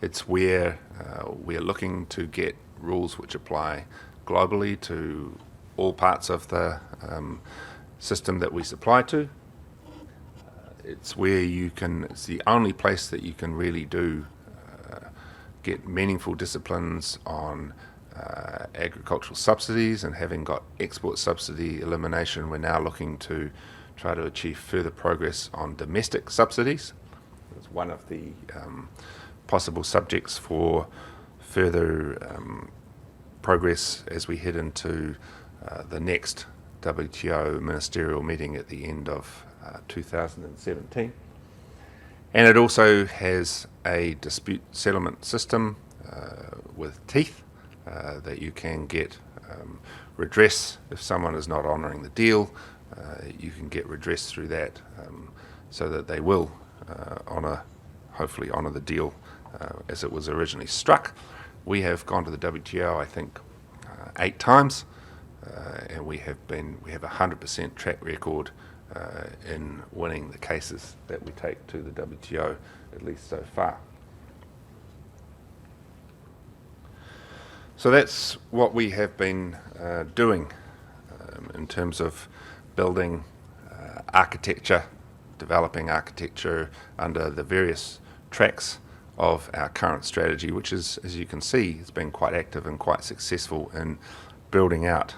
It's where we're looking to get rules which apply globally to all parts of the system that we supply to. It's where it's the only place that you can really get meaningful disciplines on agricultural subsidies, and having got export subsidy elimination, we're now looking to try to achieve further progress on domestic subsidies. It's one of the possible subjects for further progress as we head into the next WTO ministerial meeting at the end of 2017. And it also has a dispute settlement system with teeth that you can get redress if someone is not honouring the deal. You can get redress through that so that they will hopefully honour the deal as it was originally struck. We have gone to the WTO, I think, 8 times, and we have a 100% track record in winning the cases that we take to the WTO, at least so far. So that's what we have been doing in terms of building architecture, developing architecture under the various tracks of our current strategy, which is, as you can see, has been quite active and quite successful in building out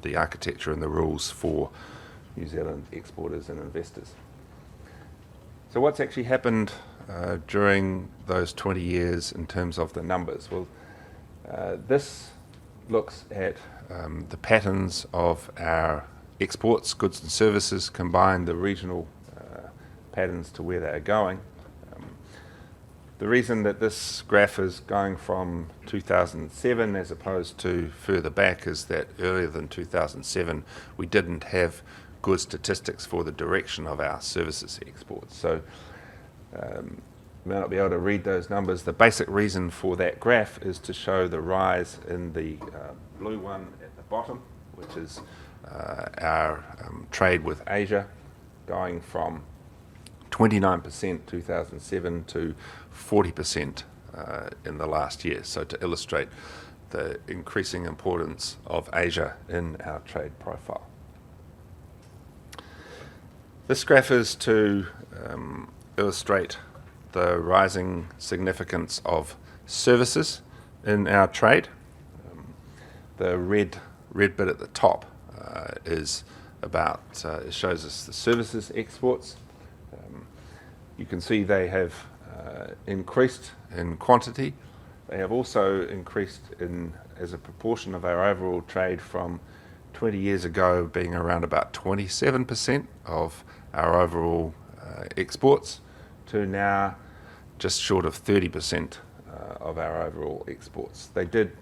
the architecture and the rules for New Zealand exporters and investors. So what's actually happened during those 20 years in terms of the numbers? Well, this looks at the patterns of our exports, goods and services, combine the regional patterns to where they are going. The reason that this graph is going from 2007 as opposed to further back is that earlier than 2007 we didn't have good statistics for the direction of our services exports. So you may not be able to read those numbers. The basic reason for that graph is to show the rise in the blue one at the bottom, which is our trade with Asia, going from 29% 2007 to 40% in the last year. So to illustrate the increasing importance of Asia in our trade profile. This graph is to illustrate the rising significance of services in our trade. The red bit at the top is about, it shows us the services exports. You can see they have increased in quantity. They have also increased as a proportion of our overall trade from 20 years ago being around about 27% of our overall exports to now just short of 30% of our overall exports. They did,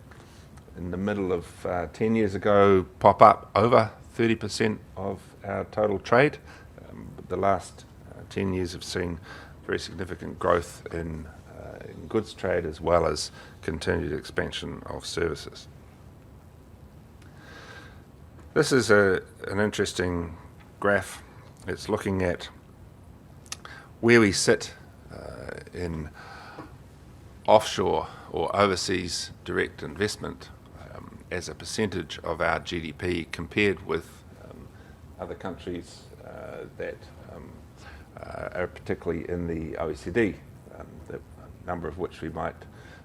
in the middle of 10 years ago, pop up over 30% of our total trade. But the last 10 years have seen very significant growth in goods trade as well as continued expansion of services. This is an interesting graph. It's looking at where we sit in offshore or overseas direct investment as a percentage of our GDP compared with other countries that are particularly in the OECD, the number of which we might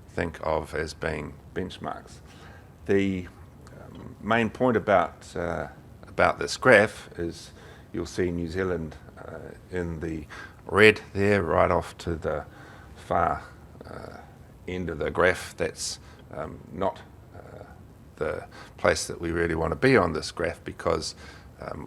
think of as being benchmarks. The main point about this graph is you'll see New Zealand in the red there, right off to the far end of the graph, that's not the place that we really want to be on this graph, because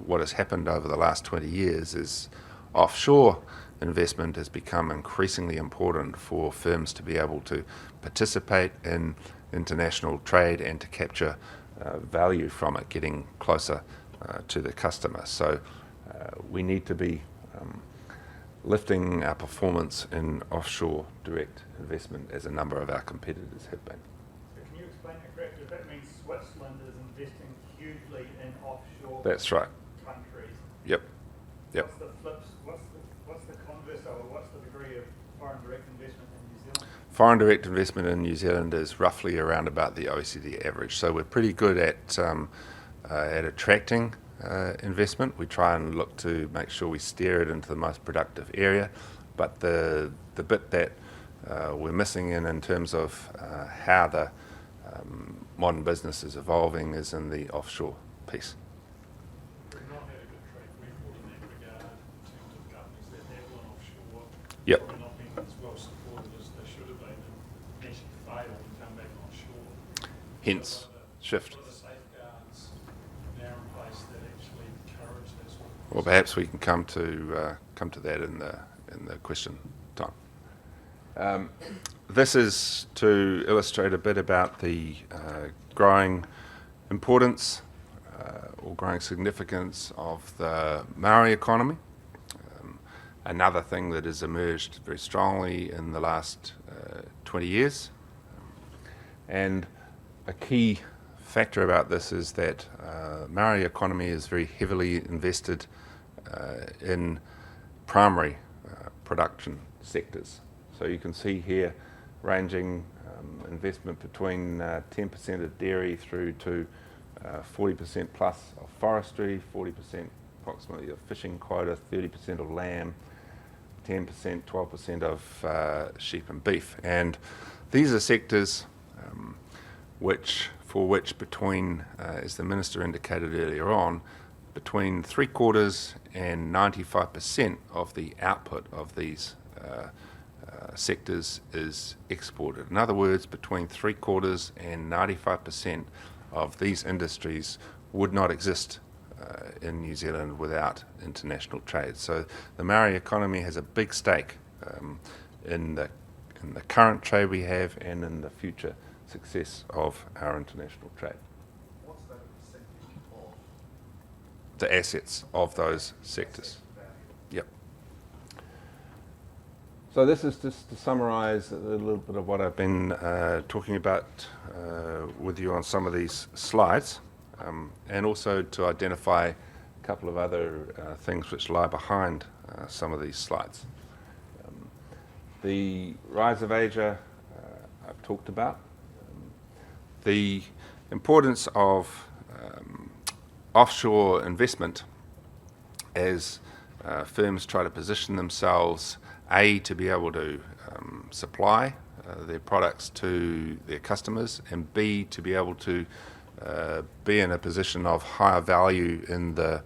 what has happened over the last 20 years is offshore investment has become increasingly important for firms to be able to participate in international trade and to capture value from it, getting closer to the customer. So we need to be lifting our performance in offshore direct investment, as a number of our competitors have been. So can you explain that graph? Does that mean Switzerland is investing hugely in offshore That's right. countries? Yep. Yep. What's the flips? What's the converse, or what's the degree of foreign direct investment in New Zealand? Foreign direct investment in New Zealand is roughly around about the OECD average. So we're pretty good at attracting investment. We try and look to make sure we steer it into the most productive area. But the bit that we're missing in terms of how the modern business is evolving is in the offshore piece. We've not had a good track record in that regard in terms of companies that have gone offshore. Yep. Probably not been as well supported as they should have been, and actually failed and come back offshore. Hence, shift. What are the safeguards now in place that actually encourage that sort of? Well, perhaps we can come to that in the question time. This is to illustrate a bit about the growing importance or growing significance of the Maori economy. Another thing that has emerged very strongly in the last 20 years. And a key factor about this is that Maori economy is very heavily invested in primary production sectors. So you can see here ranging investment between 10% of dairy through to 40% plus of forestry, 40% approximately of fishing quota, 30% of lamb, 10%, 12% of sheep and beef. And these are sectors for which between, as the Minister indicated earlier on, between 3/4 and 95% of the output of these sectors is exported. In other words, between 3/4 and 95% of these industries would not exist in New Zealand without international trade. So the Maori economy has a big stake in the current trade we have and in the future success of our international trade. What's that percentage of? The assets of those sectors. Yep. So this is just to summarise a little bit of what I've been talking about with you on some of these slides, and also to identify a couple of other things which lie behind some of these slides. The rise of Asia I've talked about. The importance of offshore investment as firms try to position themselves, A, to be able to supply their products to their customers, and B, to be able to be in a position of higher value in the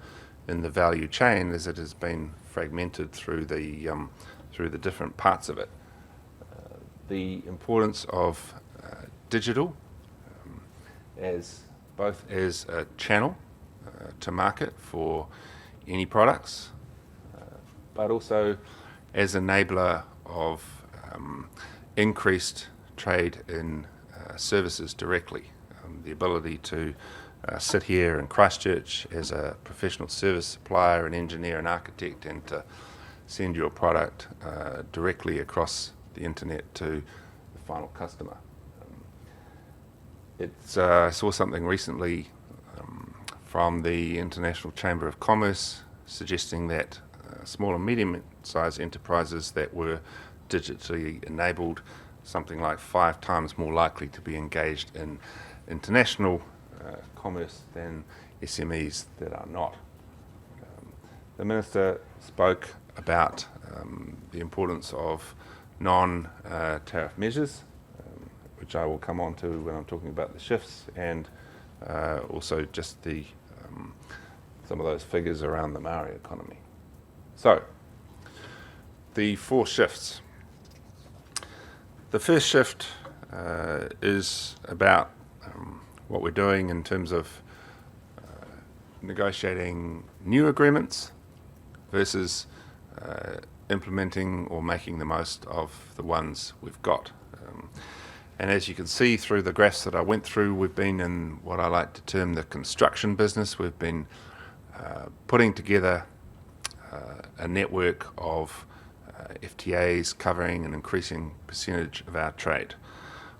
value chain, as it has been fragmented through the different parts of it. The importance of digital as both as a channel to market for any products, but also as enabler of increased trade in services directly. The ability to sit here in Christchurch as a professional service supplier, an engineer, an architect, and to send your product directly across the internet to the final customer. I saw something recently from the International Chamber of Commerce suggesting that small and medium-sized enterprises that were digitally enabled, something like 5 times more likely to be engaged in international commerce than SMEs that are not. The Minister spoke about the importance of non-tariff measures, which I will come on to when I'm talking about the shifts, and also just some of those figures around the Maori economy. So, the 4 shifts. The first shift is about what we're doing in terms of negotiating new agreements versus implementing or making the most of the ones we've got. And as you can see through the graphs that I went through, we've been in what I like to term the construction business. We've been putting together a network of FTAs covering an increasing percentage of our trade.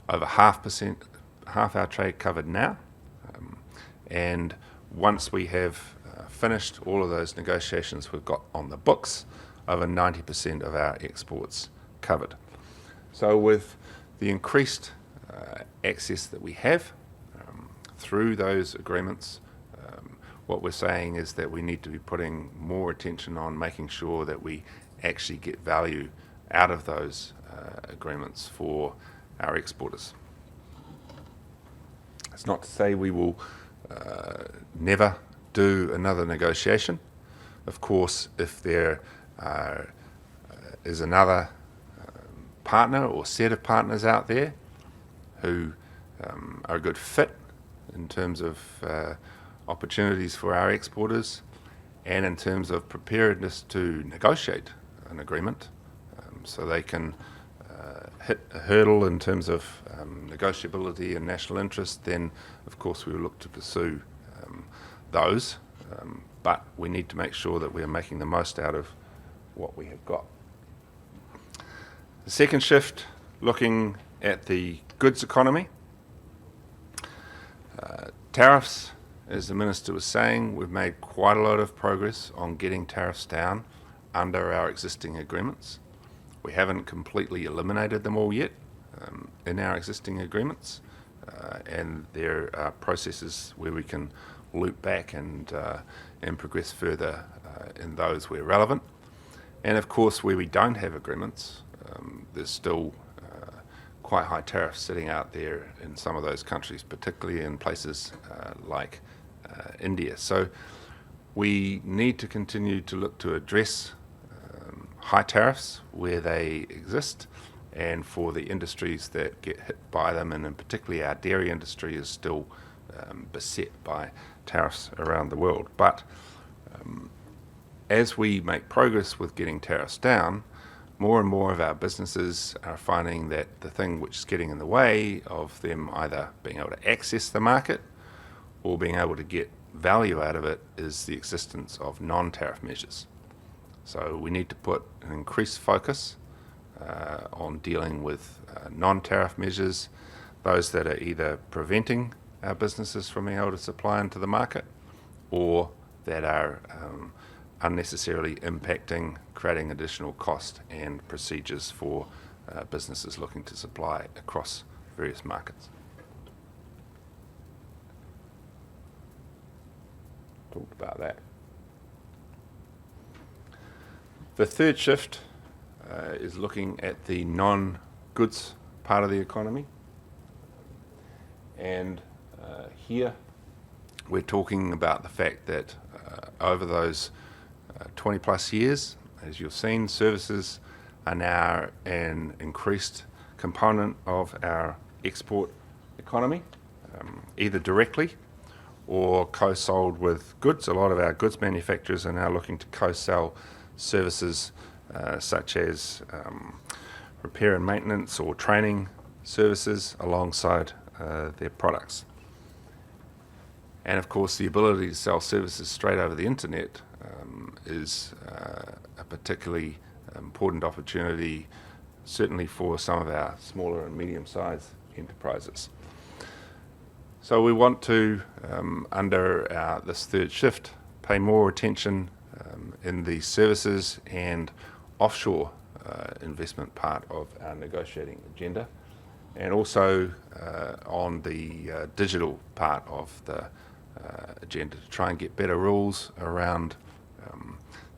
Over half our trade covered now, and once we have finished all of those negotiations we've got on the books, over 90% of our exports covered. So with the increased access that we have through those agreements, what we're saying is that we need to be putting more attention on making sure that we actually get value out of those agreements for our exporters. It's not to say we will never do another negotiation. Of course, if there is another partner or set of partners out there who are a good fit in terms of opportunities for our exporters and in terms of preparedness to negotiate an agreement, so they can hit a hurdle in terms of negotiability and national interest, then of course we will look to pursue those, but we need to make sure that we are making the most out of what we have got. The second shift, looking at the goods economy. Tariffs, as the Minister was saying, we've made quite a lot of progress on getting tariffs down under our existing agreements. We haven't completely eliminated them all yet in our existing agreements, and there are processes where we can loop back and progress further in those where relevant. And of course, where we don't have agreements, there's still quite high tariffs sitting out there in some of those countries, particularly in places like India. So we need to continue to look to address high tariffs where they exist, and for the industries that get hit by them, and in particularly our dairy industry is still beset by tariffs around the world. But as we make progress with getting tariffs down, more and more of our businesses are finding that the thing which is getting in the way of them either being able to access the market or being able to get value out of it is the existence of non-tariff measures. So we need to put an increased focus on dealing with non-tariff measures, those that are either preventing our businesses from being able to supply into the market or that are unnecessarily impacting, creating additional cost and procedures for businesses looking to supply across various markets. Talked about that. The third shift is looking at the non-goods part of the economy. And here we're talking about the fact that over those 20 plus years, as you've seen, services are now an increased component of our export economy, either directly or co-sold with goods. A lot of our goods manufacturers are now looking to co-sell services such as repair and maintenance or training services alongside their products. And of course, the ability to sell services straight over the internet is a particularly important opportunity, certainly for some of our smaller and medium-sized enterprises. So we want to, under this third shift, pay more attention in the services and offshore investment part of our negotiating agenda, and also on the digital part of the agenda to try and get better rules around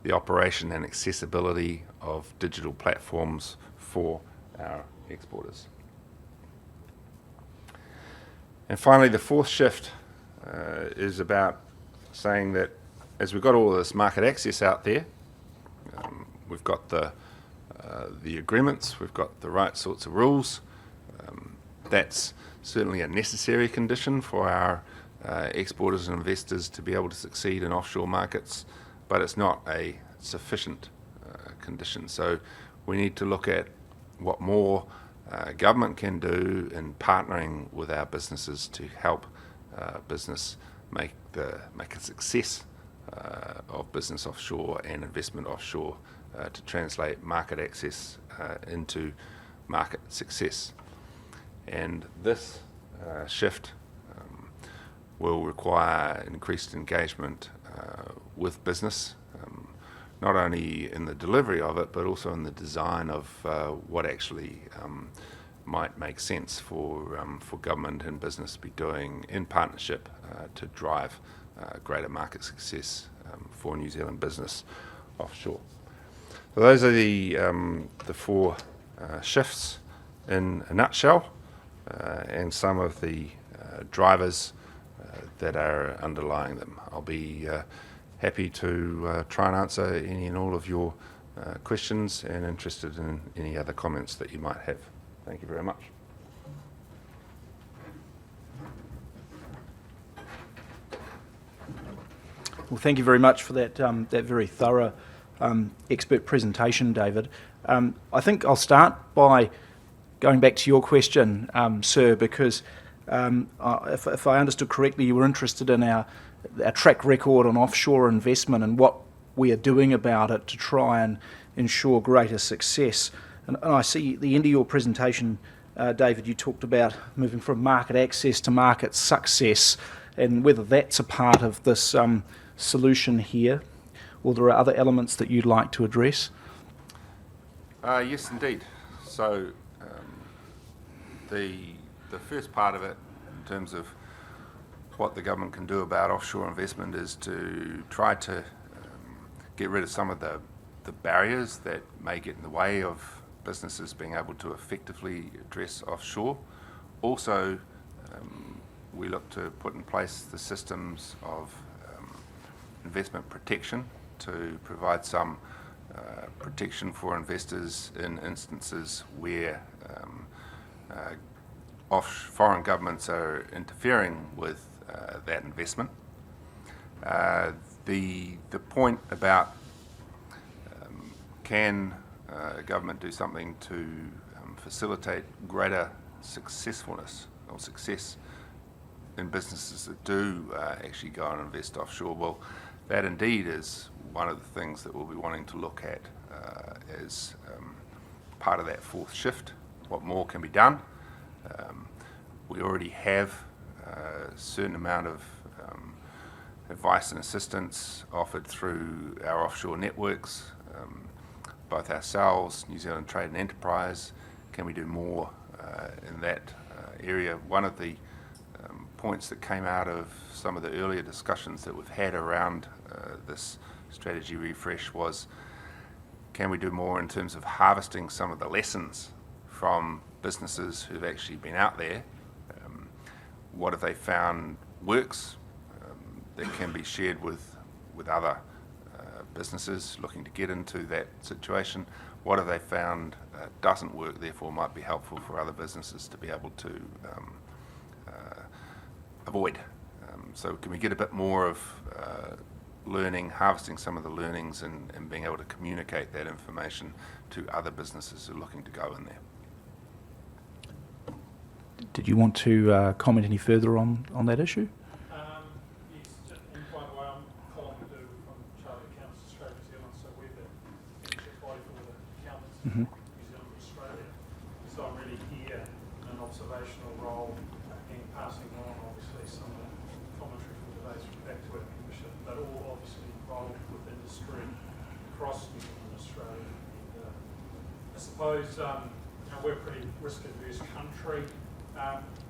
the operation and accessibility of digital platforms for our exporters. And finally, the fourth shift is about saying that as we've got all of this market access out there, we've got the the agreements, we've got the right sorts of rules. That's certainly a necessary condition for our exporters and investors to be able to succeed in offshore markets, but it's not a sufficient condition. So we need to look at what more government can do in partnering with our businesses to help business make a success of business offshore and investment offshore to translate market access into market success. And this shift will require increased engagement with business, not only in the delivery of it, but also in the design of what actually might make sense for government and business to be doing in partnership to drive greater market success for New Zealand business offshore. So those are the four shifts in a nutshell, and some of the drivers that are underlying them. I'll be happy to try and answer any and all of your questions, and interested in any other comments that you might have. Thank you very much. Well, thank you very much for that very thorough expert presentation, David. I think I'll start by going back to your question, sir, because if I understood correctly, you were interested in our track record on offshore investment and what we are doing about it to try and ensure greater success. And I see at the end of your presentation, David, you talked about moving from market access to market success, and whether that's a part of this solution here, or there are other elements that you'd like to address. Yes, indeed. So the first part of it, in terms of what the government can do about offshore investment, is to try to get rid of some of the barriers that may get in the way of businesses being able to effectively address offshore. Also, we look to put in place the systems of investment protection to provide some protection for investors in instances where foreign governments are interfering with that investment. The point about can government do something to facilitate greater successfulness or success in businesses that do actually go and invest offshore? Well, that indeed is one of the things that we'll be wanting to look at as part of that fourth shift. What more can be done? We already have a certain amount of advice and assistance offered through our offshore networks, both ourselves, New Zealand Trade and Enterprise. Can we do more in that area? One of the points that came out of some of the earlier discussions that we've had around this strategy refresh was, can we do more in terms of harvesting some of the lessons from businesses who've actually been out there? What have they found works that can be shared with other businesses looking to get into that situation? What have they found doesn't work, therefore might be helpful for other businesses to be able to avoid? So can we get a bit more of learning, harvesting some of the learnings, and being able to communicate that information to other businesses who are looking to go in there? Did you want to comment any further on that issue? Yes, and by the way, I'm Colin Madu from Chartered Accountants Australia, New Zealand, so we're the executive body for the accountants in New Zealand and Australia. So I'm really here in an observational role and passing on, obviously, some of the commentary from today's back to our membership, but all obviously involved with industry across New Zealand and Australia. And I suppose we're a pretty risk-averse country.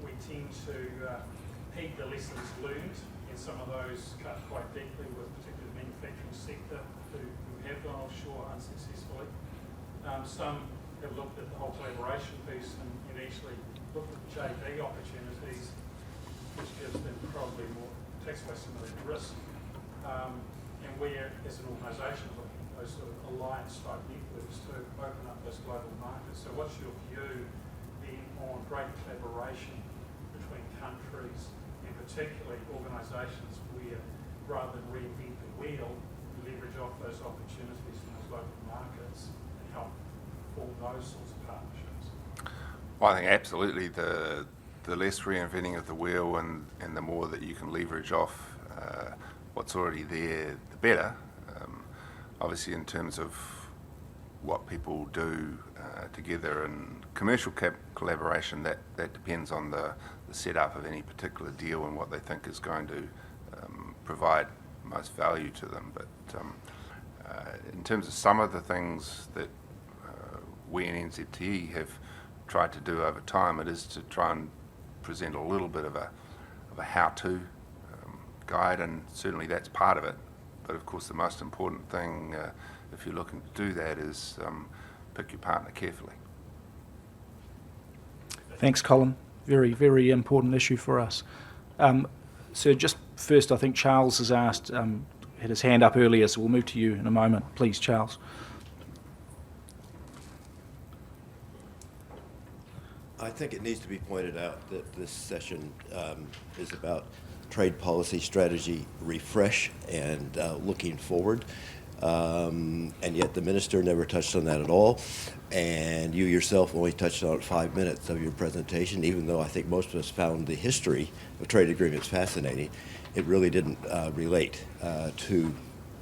We tend to heed the lessons learned, and some of those cut quite deeply with particularly the manufacturing sector who have gone offshore unsuccessfully. Some have looked at the whole collaboration piece and actually looked at the JV opportunities, which gives them probably more, takes away some of that risk. And we, as an organisation, are looking at those sort of alliance type networks to open up those global markets. So what's your view then on great collaboration between countries and particularly organisations where rather than reinvent the wheel, you leverage off those opportunities in those local markets and help form those sorts of partnerships? Well, I think absolutely the less reinventing of the wheel and the more that you can leverage off what's already there, the better. Obviously, in terms of what people do together in commercial collaboration, that depends on the setup of any particular deal and what they think is going to provide most value to them. But in terms of some of the things that we in NZTE have tried to do over time, it is to try and present a little bit of a how-to guide, and certainly that's part of it. But of course, the most important thing, if you're looking to do that, is pick your partner carefully. Thanks, Colin. Very, very important issue for us. So just first, I think Charles has asked, had his hand up earlier, so we'll move to you in a moment. Please, Charles. I think it needs to be pointed out that this session is about trade policy strategy refresh and looking forward. And yet the minister never touched on that at all. And you yourself only touched on it 5 minutes of your presentation, even though I think most of us found the history of trade agreements fascinating. It really didn't relate to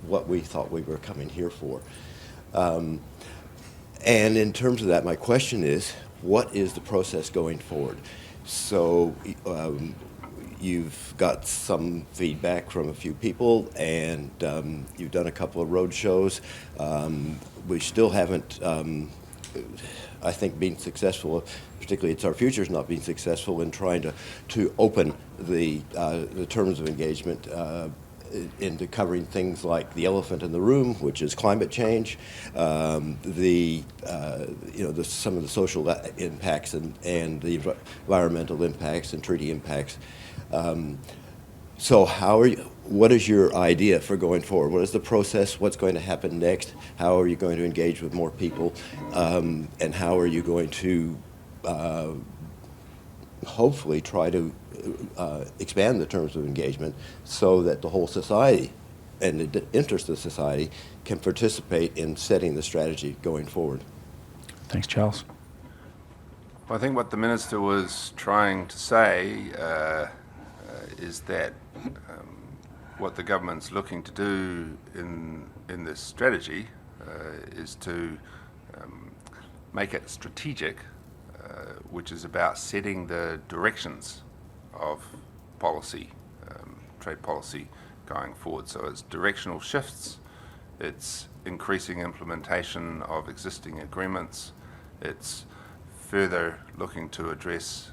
what we thought we were coming here for. And in terms of that, my question is, what is the process going forward? So you've got some feedback from a few people, and you've done a couple of road shows. We still haven't, I think, been successful, particularly It's Our Future's not been successful in trying to open the terms of engagement into covering things like the elephant in the room, which is climate change, some of the social impacts and the environmental impacts and treaty impacts. So what is your idea for going forward? What is the process? What's going to happen next? How are you going to engage with more people? And how are you going to hopefully try to expand the terms of engagement so that the whole society and the interest of society can participate in setting the strategy going forward? Thanks, Charles. Well, I think what the minister was trying to say is that what the government's looking to do in this strategy is to make it strategic, which is about setting the directions of policy, trade policy going forward. So it's directional shifts, it's increasing implementation of existing agreements, it's further looking to address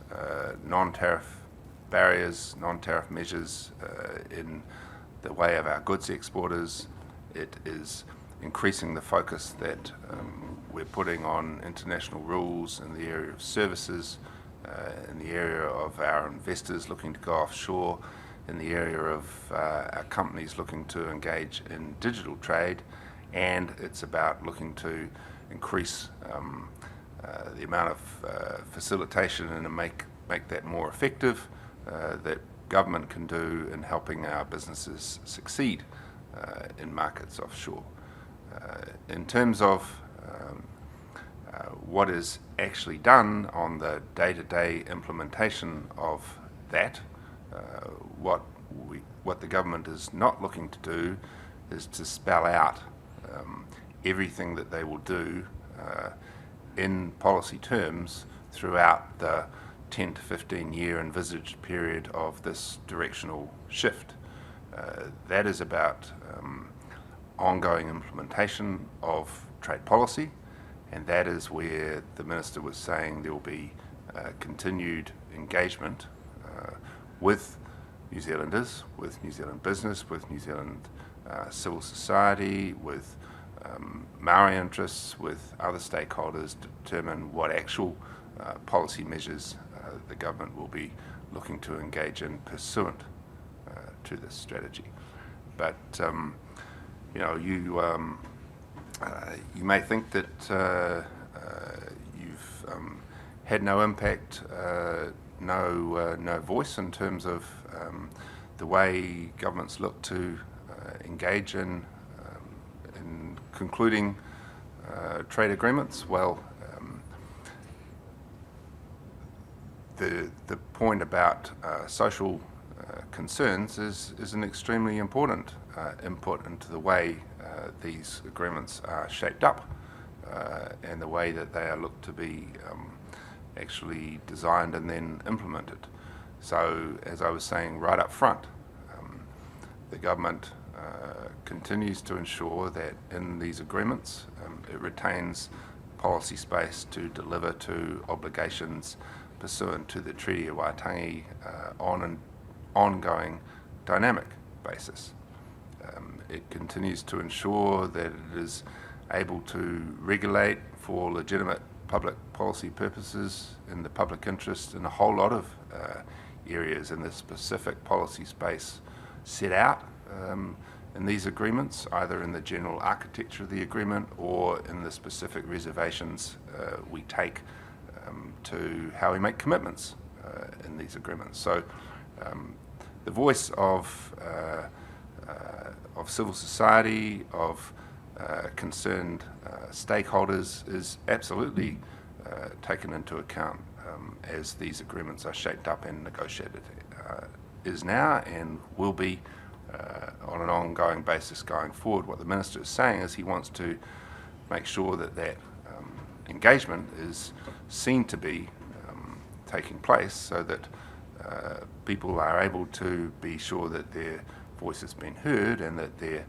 non-tariff barriers, non-tariff measures in the way of our goods exporters. It is increasing the focus that we're putting on international rules in the area of services, in the area of our investors looking to go offshore, in the area of our companies looking to engage in digital trade, and it's about looking to increase the amount of facilitation and to make that more effective that government can do in helping our businesses succeed in markets offshore. In terms of what is actually done on the day-to-day implementation of that, what the government is not looking to do is to spell out everything that they will do in policy terms throughout the 10 to 15 year envisaged period of this directional shift. That is about ongoing implementation of trade policy, and that is where the minister was saying there will be continued engagement with New Zealanders, with New Zealand business, with New Zealand civil society, with Maori interests, with other stakeholders to determine what actual policy measures the government will be looking to engage in pursuant to this strategy. But You may think that you've had no impact, no voice in terms of the way governments look to engage in concluding trade agreements. Well, the point about social concerns is an extremely important input into the way these agreements are shaped up and the way that they are looked to be actually designed and then implemented. So, as I was saying right up front, the government continues to ensure that in these agreements it retains policy space to deliver to obligations pursuant to the Treaty of Waitangi on an ongoing dynamic basis. It continues to ensure that it is able to regulate for legitimate public policy purposes in the public interest in a whole lot of areas in the specific policy space set out in these agreements, either in the general architecture of the agreement or in the specific reservations we take to how we make commitments in these agreements. So the voice of civil society, of concerned stakeholders is absolutely taken into account as these agreements are shaped up and negotiated, is now and will be on an ongoing basis going forward. What the Minister is saying is he wants to make sure that that engagement is seen to be taking place so that people are able to be sure that their voice has been heard and that their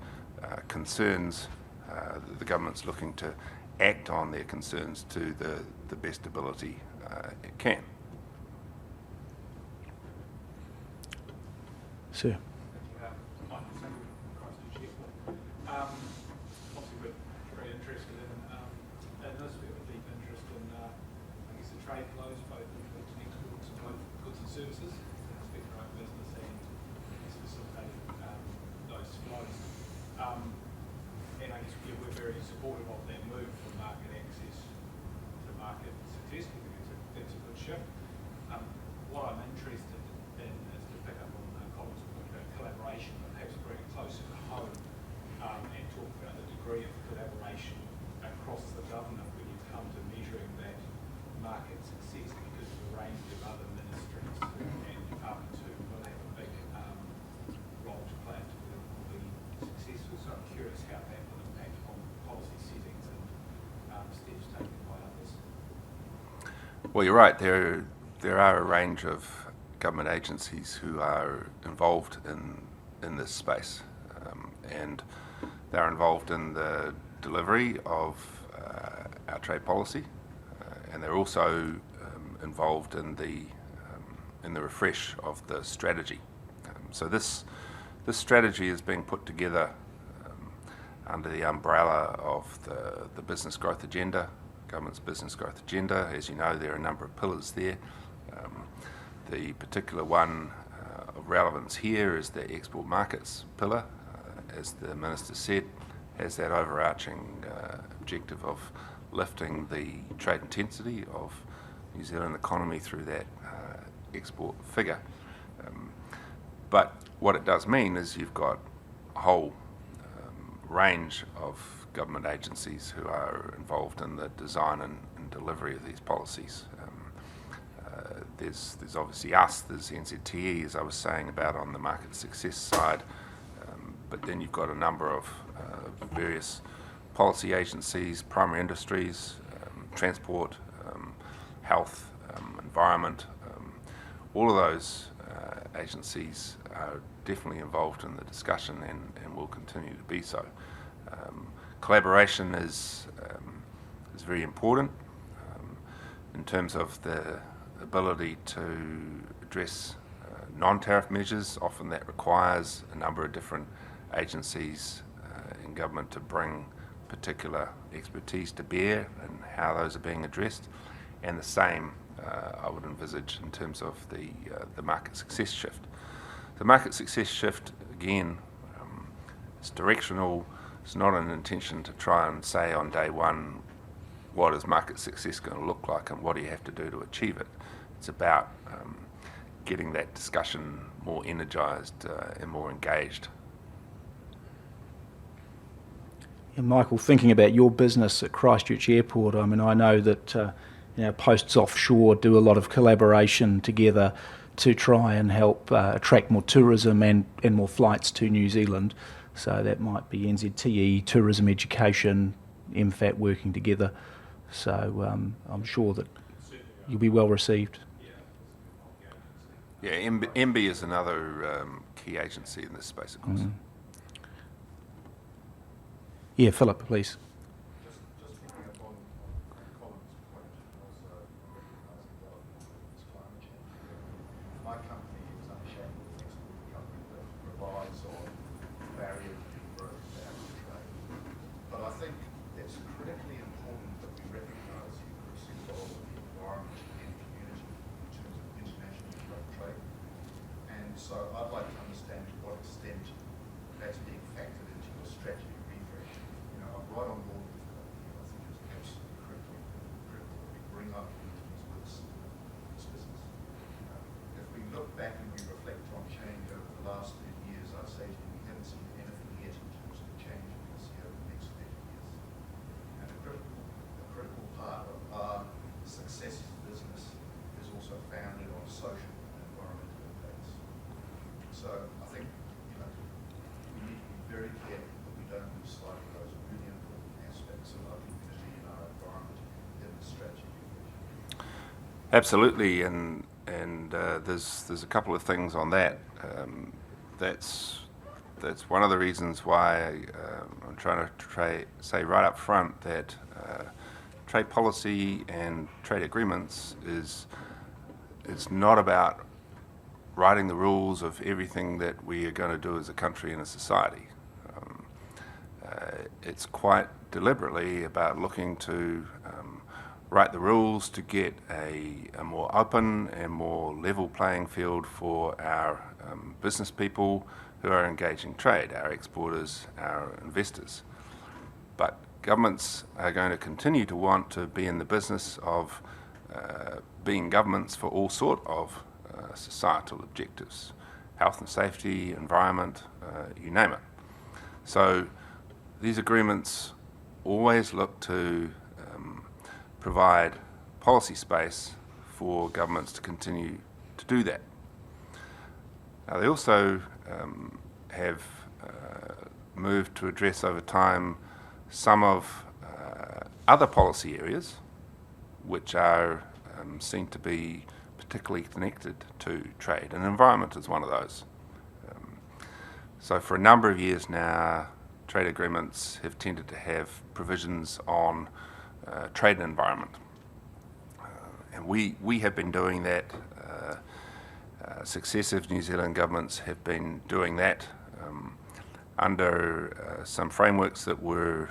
concerns, the government's looking to act on their concerns to the best ability it can. Sir. Obviously, we're very interested in this. We have a deep interest in, I guess, the trade flows, both imports and exports of both goods and services, speaking our own business and facilitating those flows. And I guess we're very supportive of that move from market access to market success. We think it's a good shift. What I'm interested in is to pick up on Colin's point about collaboration, but perhaps bring it closer to home and talk about the degree of collaboration across the government when you come to measuring that market success, because of a range of other ministries and departments who will have a big role to play to be successful. So I'm curious how that will impact on policy settings and steps taken by others. Well, you're right. There are a range of government agencies who are involved in this space, and they're involved in the delivery of our trade policy, and they're also involved in the refresh of the strategy. So this strategy is being put together under the umbrella of the business growth agenda, government's business growth agenda. As you know, there are a number of pillars there. The particular one of relevance here is the export markets pillar. As the Minister said, has that overarching objective of lifting the trade intensity of New Zealand economy through that export figure. But what it does mean is you've got a whole range of government agencies who are involved in the design and delivery of these policies. There's obviously us, there's NZTE, as I was saying about on the market success side, but then you've got a number of various policy agencies, primary industries, transport, health, environment. All of those agencies are definitely involved in the discussion and will continue to be so. Collaboration is very important in terms of the ability to address non-tariff measures. Often that requires a number of different agencies in government to bring particular expertise to bear and how those are being addressed. And the same I would envisage in terms of the market success shift. The market success shift, again, it's directional, It's not an intention to try and say on day one, what is market success going to look like and what do you have to do to achieve it. It's about getting that discussion more energised and more engaged. And Michael, thinking about your business at Christchurch Airport, I mean, I know that posts offshore do a lot of collaboration together to try and help attract more tourism and more flights to New Zealand. So that might be NZTE, tourism education, MFAT working together. So I'm sure that you'll be well received. Yeah, MB is another key agency in this space, of course. Yeah, Philip, please. Just picking up on Colin's point, also recognising the development of climate change. My company is unashamedly an export company that relies on barriers to growth and trade. But I think it's critically important that we recognise the increasing role of the environment and community in terms of international trade. And so I'd like to understand to what extent that's being factored into your strategy refresh. I'm right on board with that. I think it's absolutely critical that we bring up meetings with this business. If we look back and we reflect on change over the last 30 years, I say to you, we haven't seen anything yet in terms of change we will see over the next 30 years. And a critical part of our success as a business is also founded on social and environmental impacts. So I think we need to be very careful that we don't lose sight of those really important aspects of our community and our environment in the strategy. Absolutely, and there's a couple of things on that. That's one of the reasons why I'm trying to say right up front that trade policy and trade agreements is not about writing the rules of everything that we are going to do as a country and a society. It's quite deliberately about looking to write the rules to get a more open and more level playing field for our business people who are engaging trade, our exporters, our investors. But governments are going to continue to want to be in the business of being governments for all sort of societal objectives, health and safety, environment, you name it. So these agreements always look to provide policy space for governments to continue to do that. Now, they also have moved to address over time some of other policy areas which are seen to be particularly connected to trade, and environment is one of those. So for a number of years now, trade agreements have tended to have provisions on trade and environment. And we have been doing that. Successive New Zealand governments have been doing that under some frameworks that were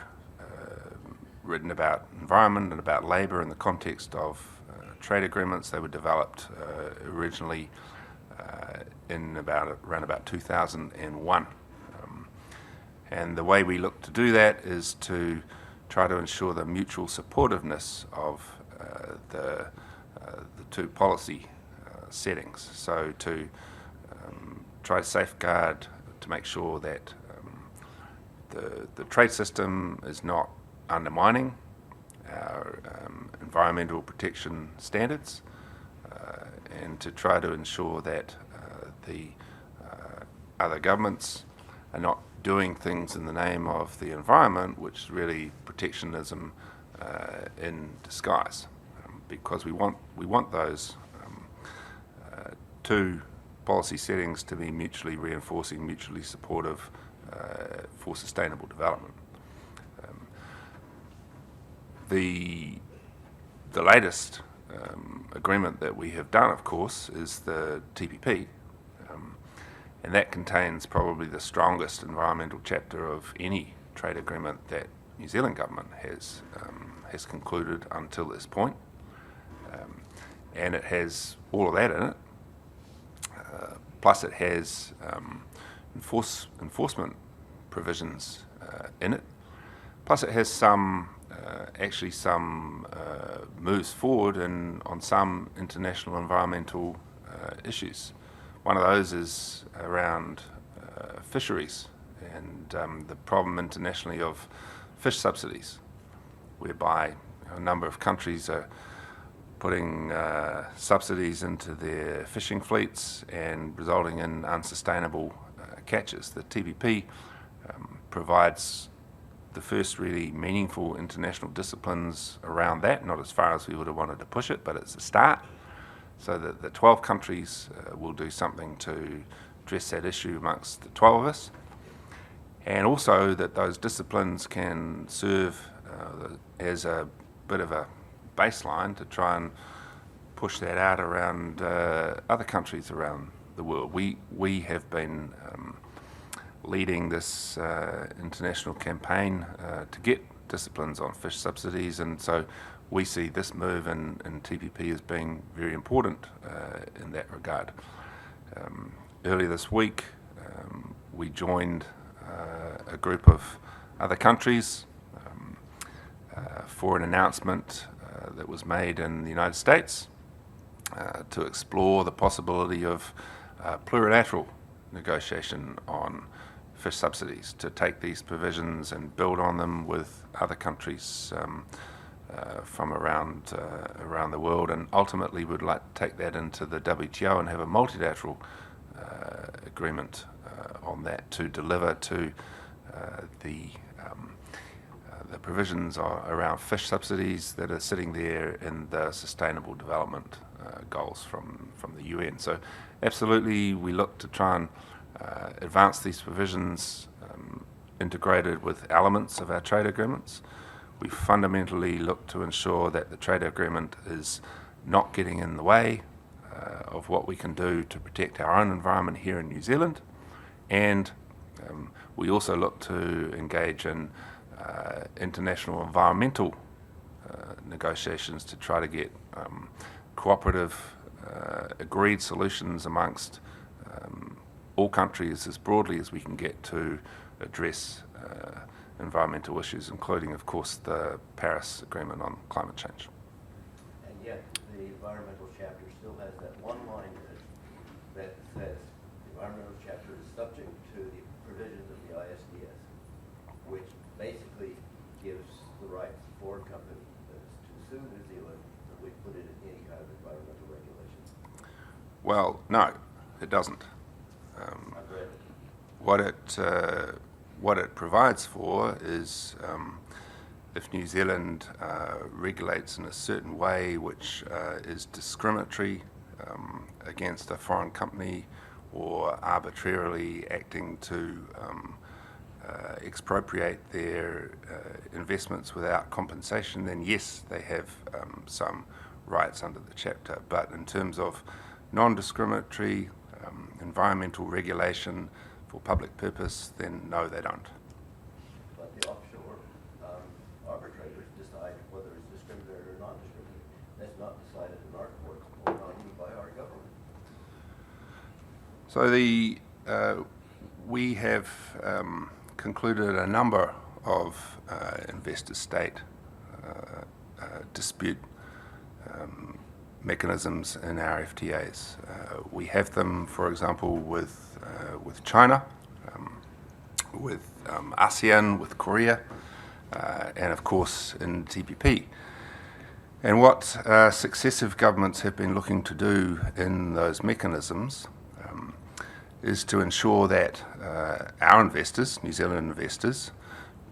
written about environment and about labour in the context of trade agreements. They were developed originally in around about 2001. And the way we look to do that is to try to ensure the mutual supportiveness of the two policy settings. So to try to safeguard, to make sure that the trade system is not undermining our environmental protection standards, and to try to ensure that the other governments are not doing things in the name of the environment, which is really protectionism in disguise, because we want those two policy settings to be mutually reinforcing, mutually supportive for sustainable development. The latest agreement that we have done, of course, is the TPP, and that contains probably the strongest environmental chapter of any trade agreement that New Zealand government has concluded until this point, and it has all of that in it. Plus, it has enforcement provisions in it. Plus, it has some moves forward on some international environmental issues. One of those is around fisheries and the problem internationally of fish subsidies, whereby a number of countries are putting subsidies into their fishing fleets and resulting in unsustainable catches. The TPP provides the first really meaningful international disciplines around that, not as far as we would have wanted to push it, but it's a start. So that the 12 countries will do something to address that issue amongst the 12 of us. And also that those disciplines can serve as a bit of a baseline to try and push that out around other countries around the world. We have been leading this international campaign to get disciplines on fish subsidies, and so we see this move in TPP as being very important in that regard. Earlier this week, we joined a group of other countries for an announcement that was made in the United States to explore the possibility of plurilateral negotiation on fish subsidies, to take these provisions and build on them with other countries from around the world, and ultimately would like to take that into the WTO and have a multilateral agreement on that to deliver to the provisions around fish subsidies that are sitting there in the Sustainable Development Goals from the UN. So absolutely we look to try and advance these provisions integrated with elements of our trade agreements. We fundamentally look to ensure that the trade agreement is not getting in the way of what we can do to protect our own environment here in New Zealand, and we also look to engage in international environmental negotiations to try to get cooperative agreed solutions amongst all countries as broadly as we can get to address environmental issues, including, of course, the Paris Agreement on climate change. And yet, the environmental chapter still has that one line in it that says the environmental chapter is subject to the provisions of the ISDS, which basically gives the rights to foreign companies to sue New Zealand if we put it in any kind of environmental regulations. Well, no, it doesn't. I've read it. What it provides for is if New Zealand regulates in a certain way which is discriminatory against a foreign company or arbitrarily acting to expropriate their investments without compensation, then yes, they have some rights under the chapter. But in terms of non-discriminatory environmental regulation for public purpose, then no, they don't. But the offshore arbitrators decide whether it's discriminatory or non-discriminatory. That's not decided in our courts or not even by our government. So we have concluded a number of investor-state dispute mechanisms in our FTAs. We have them, for example, with China, with ASEAN, with Korea, and of course in TPP. And what successive governments have been looking to do in those mechanisms is to ensure that our investors, New Zealand investors,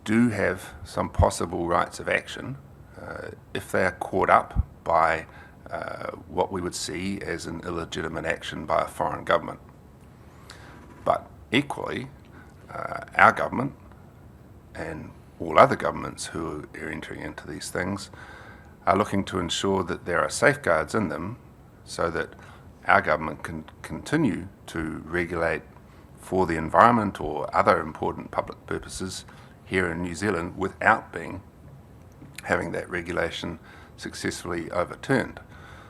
do have some possible rights of action if they are caught up by what we would see as an illegitimate action by a foreign government. But equally, our government and all other governments who are entering into these things are looking to ensure that there are safeguards in them so that our government can continue to regulate for the environment or other important public purposes here in New Zealand without having that regulation successfully overturned.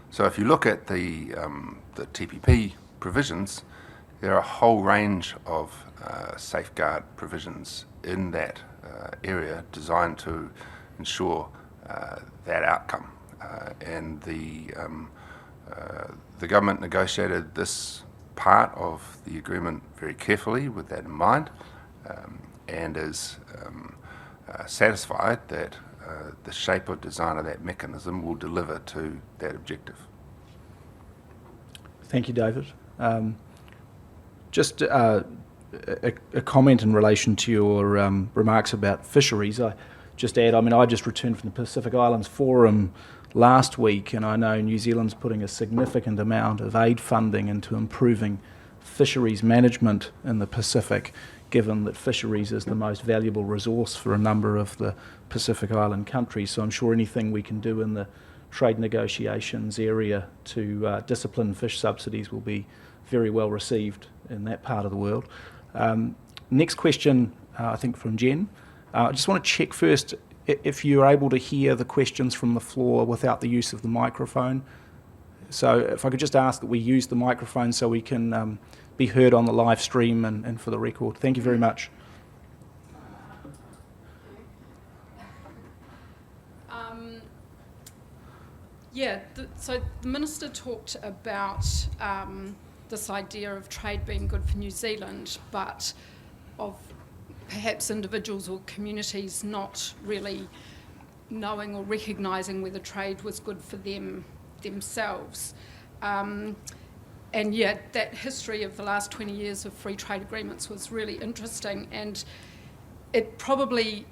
So if you look at the TPP provisions, there are a whole range of safeguard provisions in that area designed to ensure that outcome. And the government negotiated this part of the agreement very carefully with that in mind, and is satisfied that the shape or design of that mechanism will deliver to that objective. Thank you, David. Just a comment in relation to your remarks about fisheries. I just add, I just returned from the Pacific Islands Forum last week, and I know New Zealand's putting a significant amount of aid funding into improving fisheries management in the Pacific, given that fisheries is the most valuable resource for a number of the Pacific Island countries. So I'm sure anything we can do in the trade negotiations area to discipline fish subsidies will be very well received in that part of the world. Next question, I think from Jen. I just want to check first if you're able to hear the questions from the floor without the use of the microphone. So if I could just ask that we use the microphone so we can be heard on the live stream and for the record. Thank you very much. So the Minister talked about this idea of trade being good for New Zealand, but of perhaps individuals or communities not really knowing or recognising whether trade was good for themselves. And yet that history of the last 20 years of free trade agreements was really interesting, and it probably,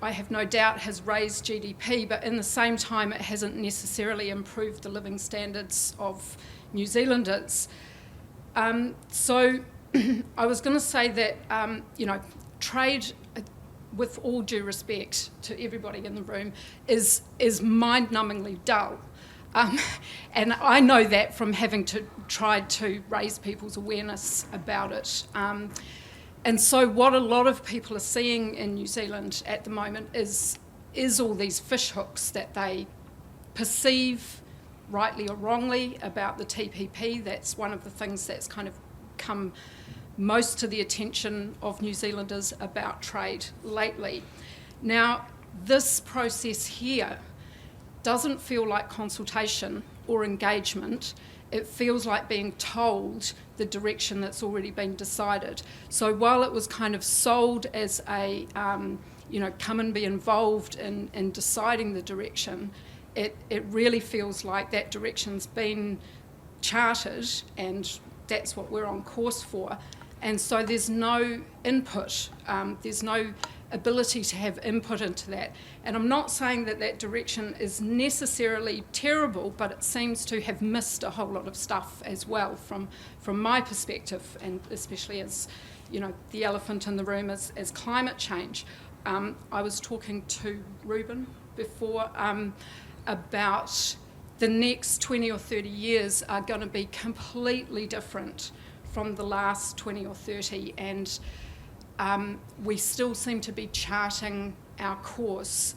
I have no doubt has raised GDP, but in the same time it hasn't necessarily improved the living standards of New Zealanders. So I was going to say that, trade, with all due respect to everybody in the room, is mind-numbingly dull. And I know that from having tried to raise people's awareness about it. And so what a lot of people are seeing in New Zealand at the moment is all these fish hooks that they perceive, rightly or wrongly, about the TPP. That's one of the things that's kind of come most to the attention of New Zealanders about trade lately. Now, this process here doesn't feel like consultation or engagement. It feels like being told the direction that's already been decided. So while it was kind of sold as a, come and be involved in deciding the direction, it really feels like that direction's been charted and that's what we're on course for. And so there's no input, there's no ability to have input into that. And I'm not saying that that direction is necessarily terrible, but it seems to have missed a whole lot of stuff as well from my perspective, and especially as, the elephant in the room is climate change. I was talking to Ruben before about the next 20 or 30 years are going to be completely different from the last 20 or 30, and we still seem to be charting our course,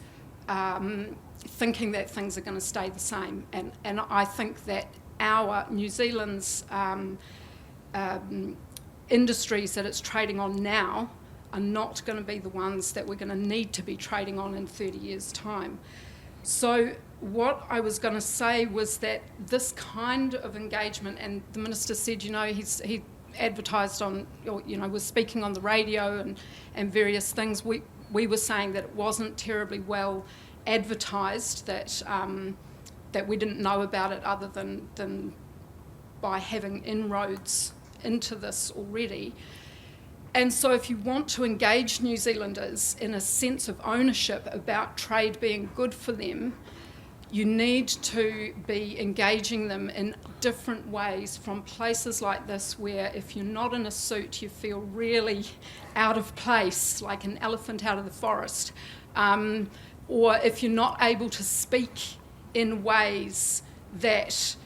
thinking that things are going to stay the same. And I think that our New Zealand's industries that it's trading on now are not going to be the ones that we're going to need to be trading on in 30 years' time. So what I was going to say was that this kind of engagement, and the Minister said, he advertised on, was speaking on the radio and various things. We were saying that it wasn't terribly well advertised, that we didn't know about it other than by having inroads into this already. And so if you want to engage New Zealanders in a sense of ownership about trade being good for them, you need to be engaging them in different ways, from places like this where if you're not in a suit you feel really out of place, like an elephant out of the forest, or if you're not able to speak in ways that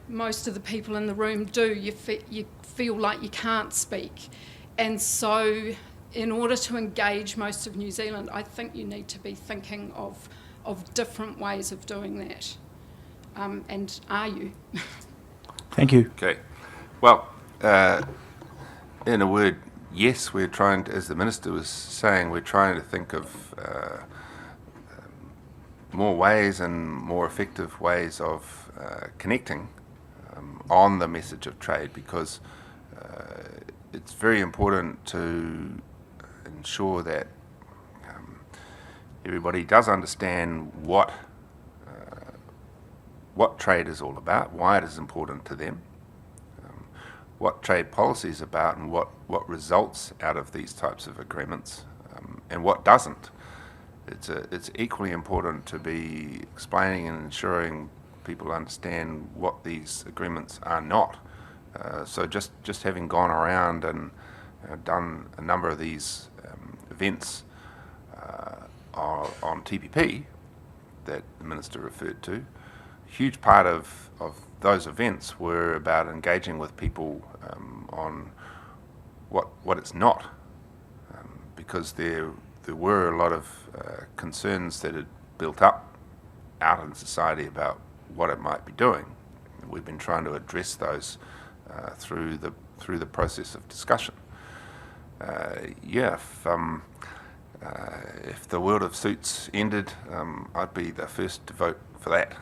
most of the people in the room do, you feel like you can't speak. And so in order to engage most of New Zealand, I think you need to be thinking of different ways of doing that. And are you? Thank you. Okay. Well, in a word, yes, we're trying to, as the Minister was saying, we're trying to think of more ways and more effective ways of connecting on the message of trade, because it's very important to ensure that everybody does understand what trade is all about, why it is important to them, what trade policy is about, and what results out of these types of agreements, and what doesn't. It's equally important to be explaining and ensuring people understand what these agreements are not. So just having gone around and done a number of these events on TPP that the Minister referred to, a huge part of those events were about engaging with people on what it's not, because there were a lot of concerns that had built up out in society about what it might be doing. We've been trying to address those through the process of discussion. If the world of suits ended, I'd be the first to vote for that.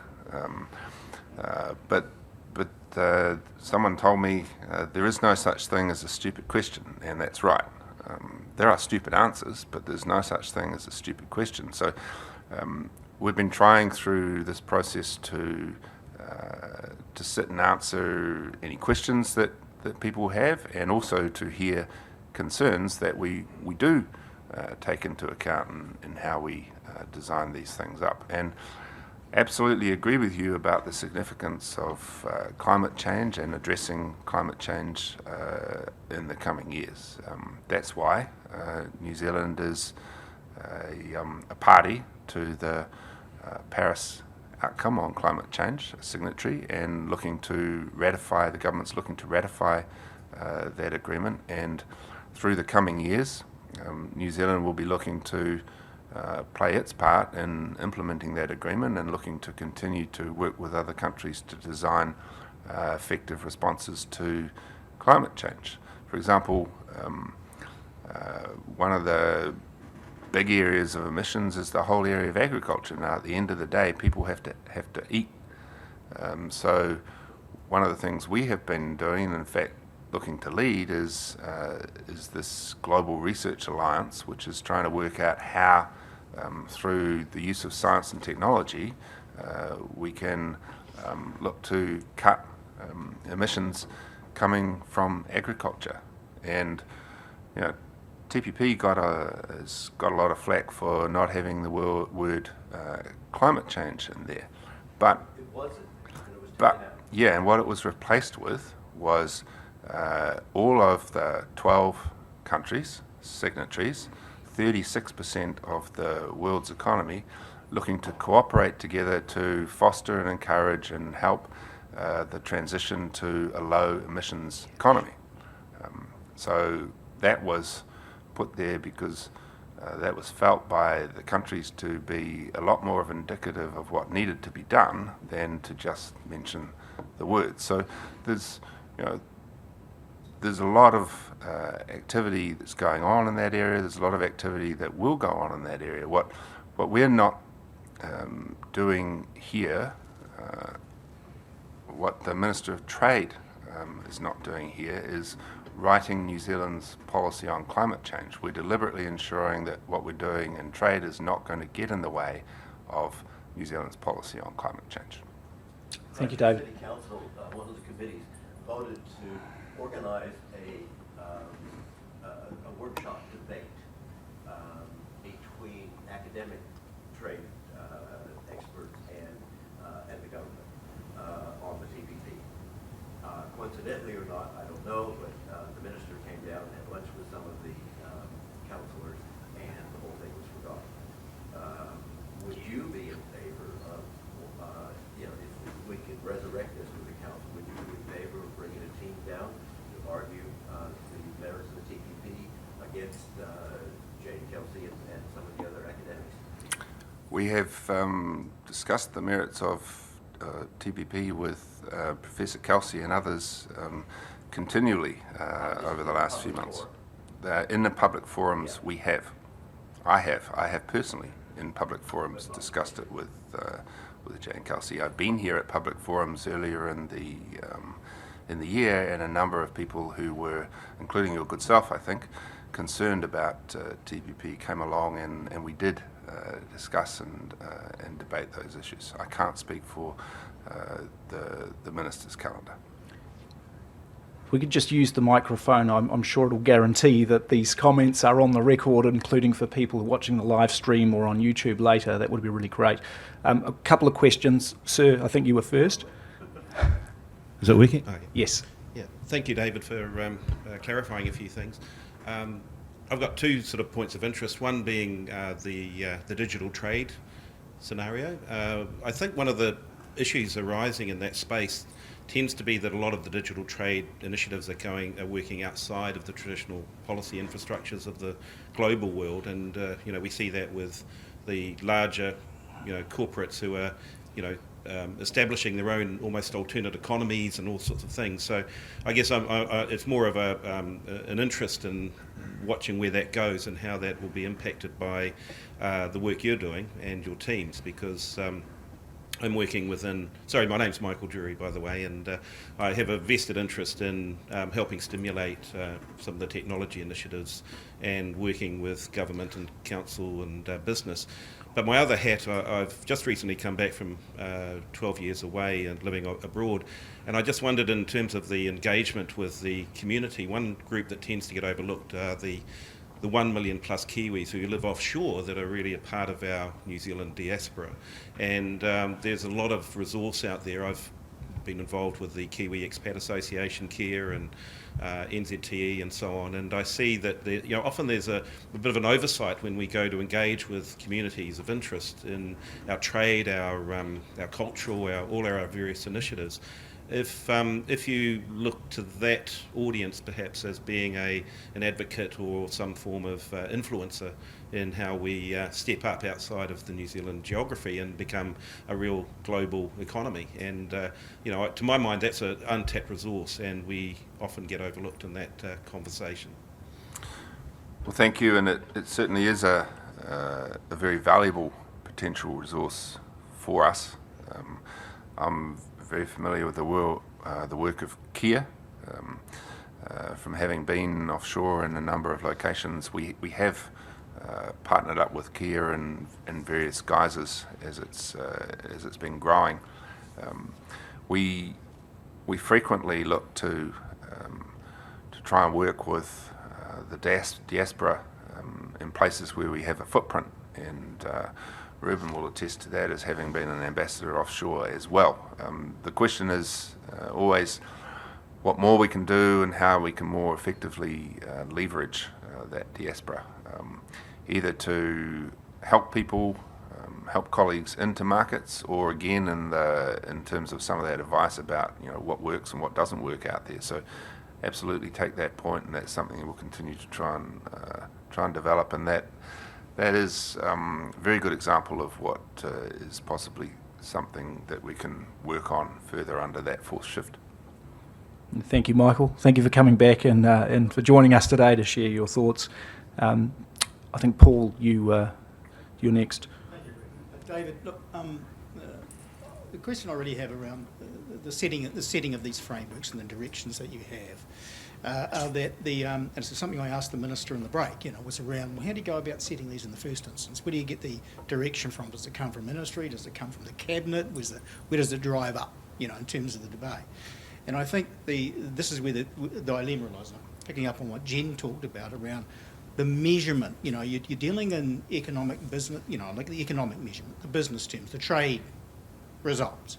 But someone told me there is no such thing as a stupid question, and that's right. There are stupid answers, but there's no such thing as a stupid question. So we've been trying through this process to sit and answer any questions that people have, and also to hear concerns that we do take into account in how we design these things up. And absolutely agree with you about the significance of climate change and addressing climate change in the coming years. That's why New Zealand is a party to the Paris outcome on climate change, a signatory, and the government's looking to ratify that agreement. And through the coming years, New Zealand will be looking to play its part in implementing that agreement and looking to continue to work with other countries to design effective responses to climate change. For example, one of the big areas of emissions is the whole area of agriculture. Now, at the end of the day, people have to eat. So one of the things we have been doing, and in fact looking to lead, is this Global Research Alliance, which is trying to work out how, through the use of science and technology, we can look to cut emissions coming from agriculture. And TPP has got a lot of flack for not having the word climate change in there, but It wasn't, and it was taken but out. yeah, and what it was replaced with was all of the 12 countries, signatories, 36% of the world's economy, looking to cooperate together to foster and encourage and help the transition to a low emissions economy. So that was put there because that was felt by the countries to be a lot more of indicative of what needed to be done than to just mention the words. So there's a lot of activity that's going on in that area. There's a lot of activity that will go on in that area. What we're not doing here, what the Minister of Trade is not doing here, is writing New Zealand's policy on climate change. We're deliberately ensuring that what we're doing in trade is not going to get in the way of New Zealand's policy on climate change. Thank you, David. City Council, one of the committees, voted to organise a workshop debate between academic trade experts and the government on the TPP. Coincidentally or not, I don't know, but the minister came down and had lunch with some of the councillors, and the whole thing was forgotten. Would you be in favor of, if we could resurrect this with the council, would you be in favor of bringing a team down to argue the merits of the TPP against Jane Kelsey and some of the other academics? We have discussed the merits of TPP with Professor Kelsey and others continually over the last few months. In the public forums I have personally in public forums discussed it with Jane Kelsey. I've been here at public forums earlier in the year, and a number of people who were, including your good self, I think, concerned about TPP came along, and we did discuss and debate those issues. I can't speak for the minister's calendar. If we could just use the microphone, I'm sure it'll guarantee that these comments are on the record, including for people watching the live stream or on YouTube later. That would be really great. A couple of questions. Sir, I think you were first. Is it working? Okay. Yes. Yeah. Thank you, David, for clarifying a few things. I've got two sort of points of interest. One being the digital trade scenario. I think one of the issues arising in that space tends to be that a lot of the digital trade initiatives are working outside of the traditional policy infrastructures of the global world, and we see that with the larger corporates who are establishing their own almost alternate economies and all sorts of things. So I guess it's more of an interest in watching where that goes and how that will be impacted by the work you're doing and your teams, because I'm working within... Sorry, my name's Michael Drury, by the way, and I have a vested interest in helping stimulate some of the technology initiatives and working with government and council and business. But my other hat, I've just recently come back from 12 years away and living abroad, and I just wondered, in terms of the engagement with the community, one group that tends to get overlooked are the 1 million plus Kiwis who live offshore that are really a part of our New Zealand diaspora. And there's a lot of resource out there. I've been involved with the Kiwi Expat Association, CARE, and NZTE and so on, and I see that often there's a bit of an oversight when we go to engage with communities of interest in our trade, our cultural, all our various initiatives. If you look to that audience perhaps as being an advocate or some form of influencer in how we step up outside of the New Zealand geography and become a real global economy, and to my mind that's an untapped resource, and we often get overlooked in that conversation. Well, thank you, and it certainly is a very valuable potential resource for us. I'm very familiar with the work of KIA. From having been offshore in a number of locations, we have partnered up with KIA in various guises as it's been growing. We frequently look to try and work with the diaspora in places where we have a footprint, and Ruben will attest to that as having been an ambassador offshore as well. The question is always what more we can do and how we can more effectively leverage that diaspora, either to help people, help colleagues into markets, or again in terms of some of that advice about what works and what doesn't work out there. So absolutely take that point, and that's something we'll continue to try and develop, and that is a very good example of what is possibly something that we can work on further under that fourth shift. Thank you, Michael. Thank you for coming back and for joining us today to share your thoughts. I think, Paul, you're next. Thank you, David. Look, the question I really have around the setting of these frameworks and the directions that you have are that and it's something I asked the Minister in the break, was around, well, how do you go about setting these in the first instance? Where do you get the direction from? Does it come from Ministry? Does it come from the Cabinet? Where does it drive up, in terms of the debate? And I think this is where the dilemma lies. Picking up on what Jen talked about around the measurement. You're dealing in economic business, like the economic measurement, the business terms, the trade results,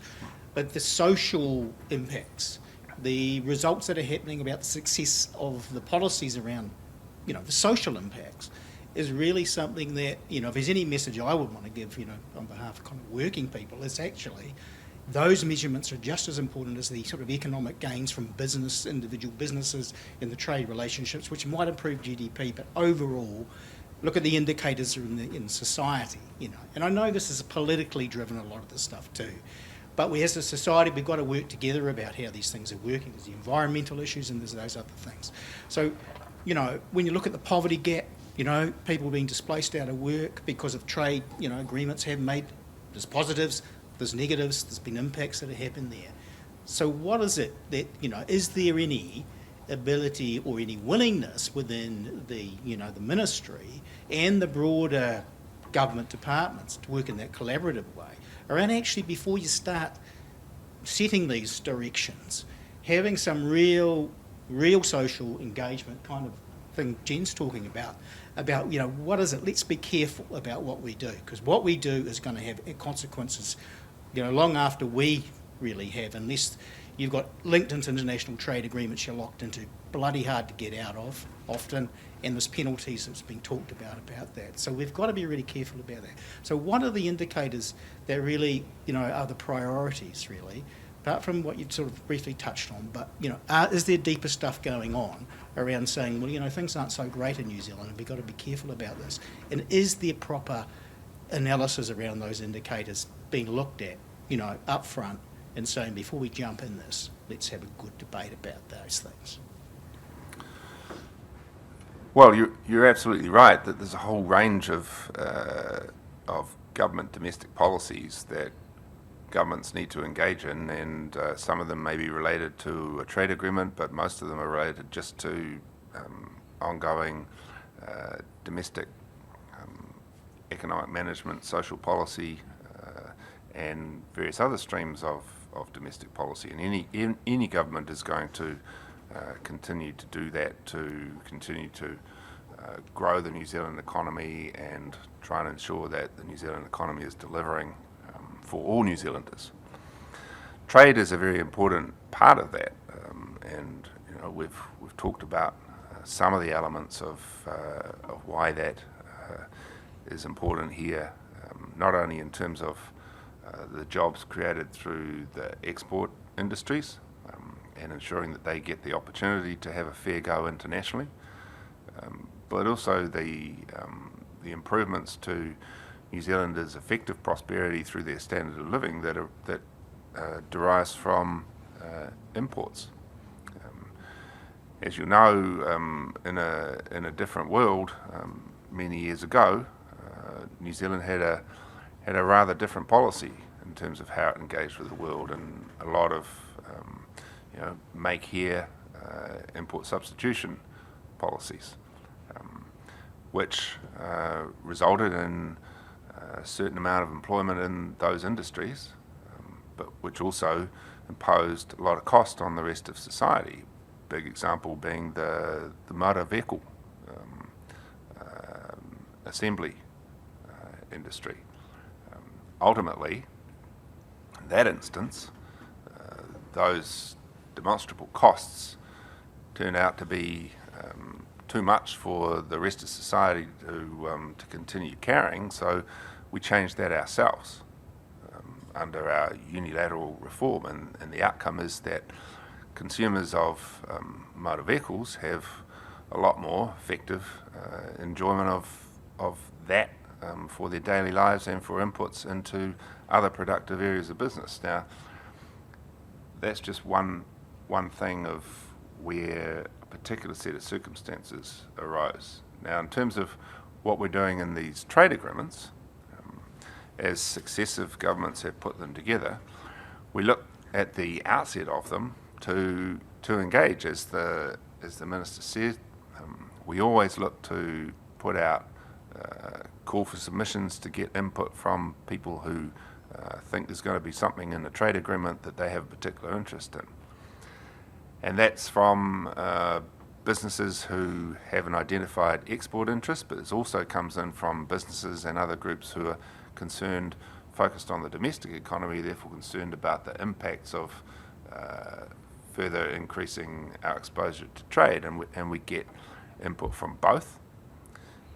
but the social impacts, the results that are happening about the success of the policies around, the social impacts, is really something that, if there's any message I would want to give, on behalf of kind of working people, it's actually those measurements are just as important as the sort of economic gains from individual businesses in the trade relationships, which might improve GDP, but overall, look at the indicators in society, And I know this is politically driven, a lot of this stuff too, But we, as a society, we've got to work together about how these things are working. There's the environmental issues and there's those other things. So, you know, when you look at the poverty gap, you know, people being displaced out of work because of trade, you know, agreements have made, there's positives, there's negatives, there's been impacts that have happened there. So what is it that, you know, is there any ability or any willingness within the, you know, the ministry and the broader government departments to work in that collaborative way around actually, before you start setting these directions, having some real social engagement kind of thing Jen's talking about, you know, what is it? Let's be careful about what we do, because what we do is going to have consequences, you know, long after we really have, unless you've got linked into international trade agreements you're locked into, bloody hard to get out of often, and there's penalties that's been talked about that. So we've got to be really careful about that. So what are the indicators that really, you know, are the priorities really, apart from what you sort of briefly touched on, but, you know, is there deeper stuff going on around saying, well, you know, things aren't so great in New Zealand and we've got to be careful about this? And is there proper analysis around those indicators being looked at, you know, up front, and saying, before we jump in this, let's have a good debate about those things? Well, you're absolutely right that there's a whole range of government domestic policies that governments need to engage in, and some of them may be related to a trade agreement, but most of them are related just to ongoing domestic economic management, social policy, and various other streams of domestic policy. And any government is going to continue to do that, to continue to grow the New Zealand economy and try and ensure that the New Zealand economy is delivering for all New Zealanders. Trade is a very important part of that, and you know, we've talked about some of the elements of why that is important here, not only in terms of the jobs created through the export industries and ensuring that they get the opportunity to have a fair go internationally, but also the improvements to New Zealanders' effective prosperity through their standard of living that derives from imports. As you know, in a different world, many years ago, New Zealand had a rather different policy in terms of how it engaged with the world, and a lot of make here, import substitution policies, which resulted in a certain amount of employment in those industries, but which also imposed a lot of cost on the rest of society. Big example being the motor vehicle assembly industry. Ultimately, in that instance, those demonstrable costs turned out to be too much for the rest of society to continue carrying, so we changed that ourselves under our unilateral reform, and the outcome is that consumers of motor vehicles have a lot more effective enjoyment of that for their daily lives and for inputs into other productive areas of business. Now, that's just one thing of where a particular set of circumstances arose. Now, in terms of what we're doing in these trade agreements, as successive governments have put them together, we look at the outset of them to engage, as the Minister said. We always look to put out call for submissions to get input from people who think there's going to be something in the trade agreement that they have a particular interest in. And that's from businesses who have an identified export interest, but it also comes in from businesses and other groups who are concerned, focused on the domestic economy, therefore concerned about the impacts of further increasing our exposure to trade, and we get input from both.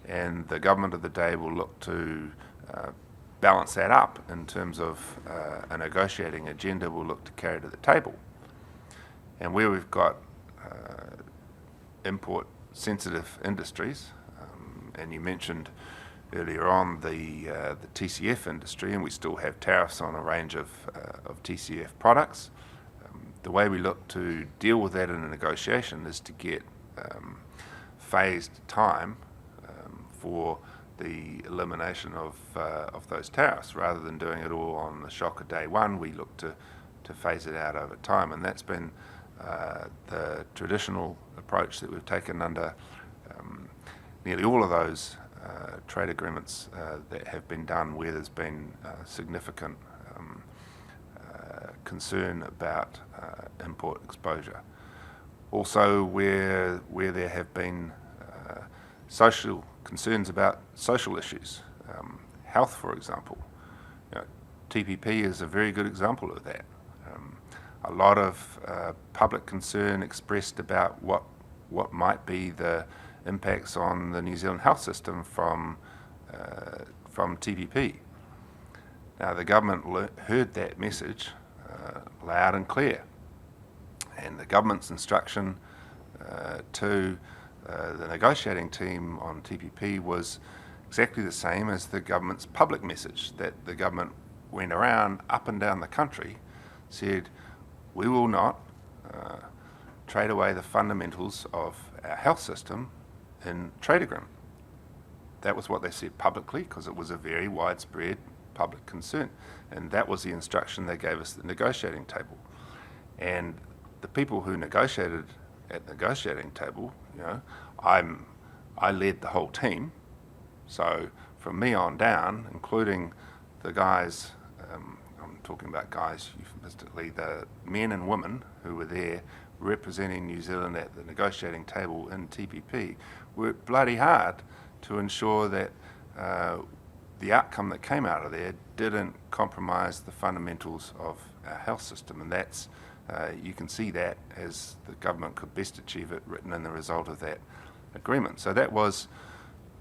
And the government of the day will look to balance that up in terms of a negotiating agenda we'll look to carry to the table. And where we've got import-sensitive industries, and you mentioned earlier on the TCF industry, and we still have tariffs on a range of TCF products. The way we look to deal with that in a negotiation is to get phased time for the elimination of those tariffs. Rather than doing it all on the shock of day one, we look to phase it out over time, and that's been the traditional approach that we've taken under nearly all of those trade agreements that have been done where there's been significant concern about import exposure. Also, where there have been social concerns about social issues, health, for example. TPP is a very good example of that. A lot of public concern expressed about what might be the impacts on the New Zealand health system from TPP. Now, the government heard that message loud and clear, and the government's instruction to the negotiating team on TPP was exactly the same as the government's public message that the government went around up and down the country, said, we will not trade away the fundamentals of our health system in trade agreement. That was what they said publicly, because it was a very widespread public concern, and that was the instruction they gave us at the negotiating table. And the people who negotiated at the negotiating table, I led the whole team, so from me on down, including the guys, I'm talking about guys euphemistically, the men and women who were there representing New Zealand at the negotiating table in TPP, worked bloody hard to ensure that the outcome that came out of there didn't compromise the fundamentals of our health system, and that's you can see that as the government could best achieve it written in the result of that agreement. So that was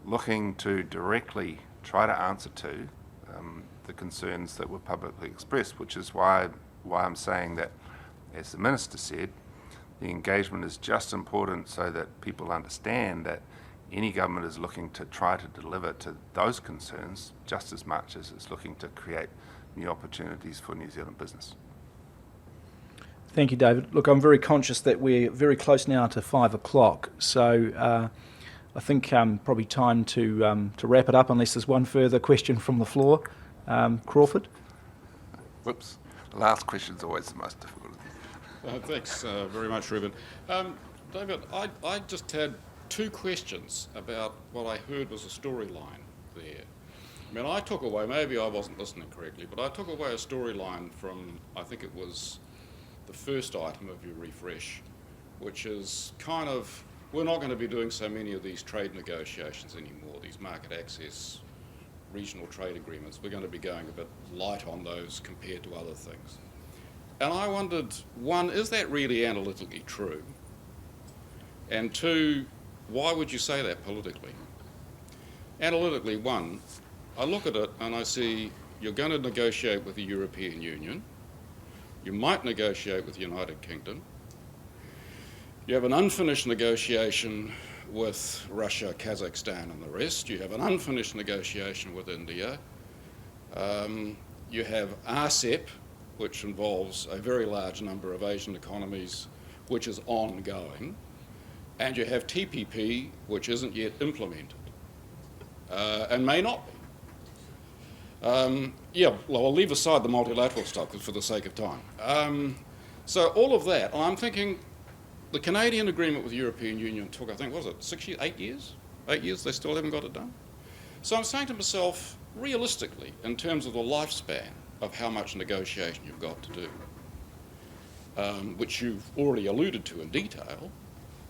looking to directly try to answer to the concerns that were publicly expressed, which is why I'm saying that, as the Minister said, the engagement is just important so that people understand that any government is looking to try to deliver to those concerns just as much as it's looking to create new opportunities for New Zealand business. Thank you, David. Look, I'm very conscious that we're very close now to 5 o'clock, so I think probably time to wrap it up, unless there's one further question from the floor. Crawford? Whoops. The last question's always the most difficult. Thanks very much, Ruben. David, I just had two questions about what I heard was a storyline there. I mean, I took away, maybe I wasn't listening correctly, but I took away a storyline from, I think it was the first item of your refresh, which is kind of, we're not going to be doing so many of these trade negotiations anymore, these market access regional trade agreements. We're going to be going a bit light on those compared to other things. And I wondered, one, is that really analytically true? And two, why would you say that politically? Analytically, one, I look at it and I see you're going to negotiate with the European Union. You might negotiate with the United Kingdom. You have an unfinished negotiation with Russia, Kazakhstan and the rest. You have an unfinished negotiation with India. You have RCEP, which involves a very large number of Asian economies, which is ongoing. And you have TPP, which isn't yet implemented and may not be. I'll leave aside the multilateral stuff for the sake of time. So all of that, I'm thinking the Canadian agreement with the European Union took, I think, what was it, 6 years, 8 years? 8 years, they still haven't got it done. So I'm saying to myself, realistically, in terms of the lifespan of how much negotiation you've got to do, which you've already alluded to in detail,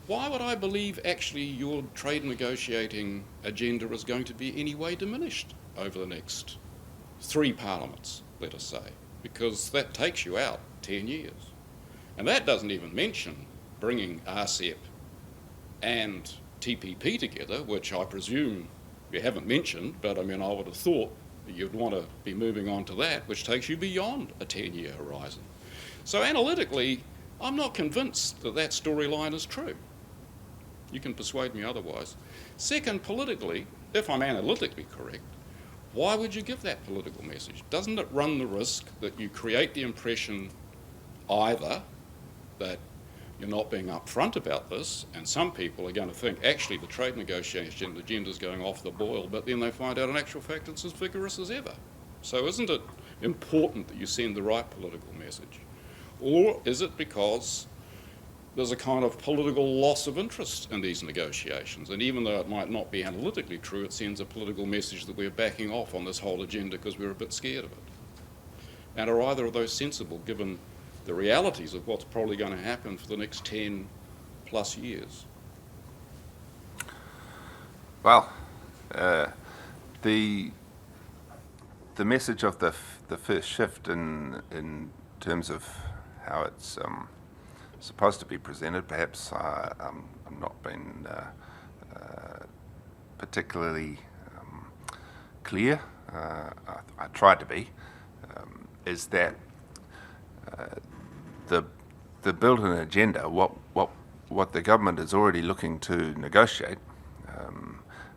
why would I believe actually your trade negotiating agenda is going to be any way diminished over the next 3 parliaments, let us say, because that takes you out 10 years. And that doesn't even mention bringing RCEP and TPP together, which I presume you haven't mentioned, but I mean, I would have thought that you'd want to be moving on to that, which takes you beyond a 10-year horizon. So analytically, I'm not convinced that that storyline is true. You can persuade me otherwise. Second, politically, if I'm analytically correct, why would you give that political message? Doesn't it run the risk that you create the impression either that you're not being upfront about this, and some people are going to think, actually, the trade negotiation agenda is going off the boil, but then they find out in actual fact it's as vigorous as ever. So isn't it important that you send the right political message? Or is it because there's a kind of political loss of interest in these negotiations, and even though it might not be analytically true, it sends a political message that we're backing off on this whole agenda because we're a bit scared of it? And are either of those sensible given the realities of what's probably going to happen for the next 10 plus years? Well, the message of the first shift in terms of how it's supposed to be presented, perhaps I'm not been particularly clear. I tried to be. Is that the built-in agenda? What the government is already looking to negotiate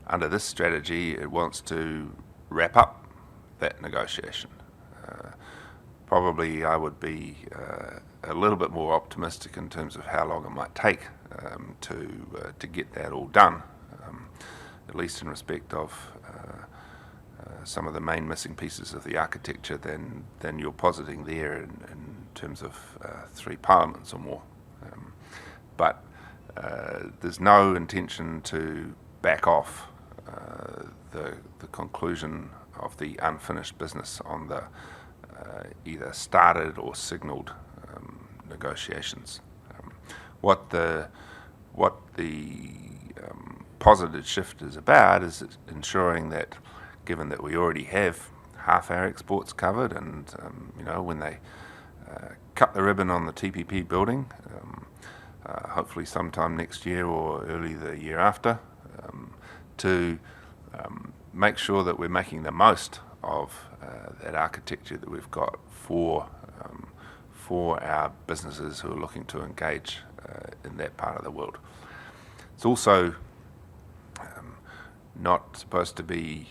under this strategy, it wants to wrap up that negotiation. Probably I would be a little bit more optimistic in terms of how long it might take to get that all done, at least in respect of some of the main missing pieces of the architecture than you're positing there in terms of 3 parliaments or more. But there's no intention to back off the conclusion of the unfinished business on the either started or signalled negotiations. What the positive shift is about is ensuring that, given that we already have half our exports covered, and when they cut the ribbon on the TPP building, hopefully sometime next year or early the year after, to make sure that we're making the most of that architecture that we've got for our businesses who are looking to engage in that part of the world. It's also not supposed to be,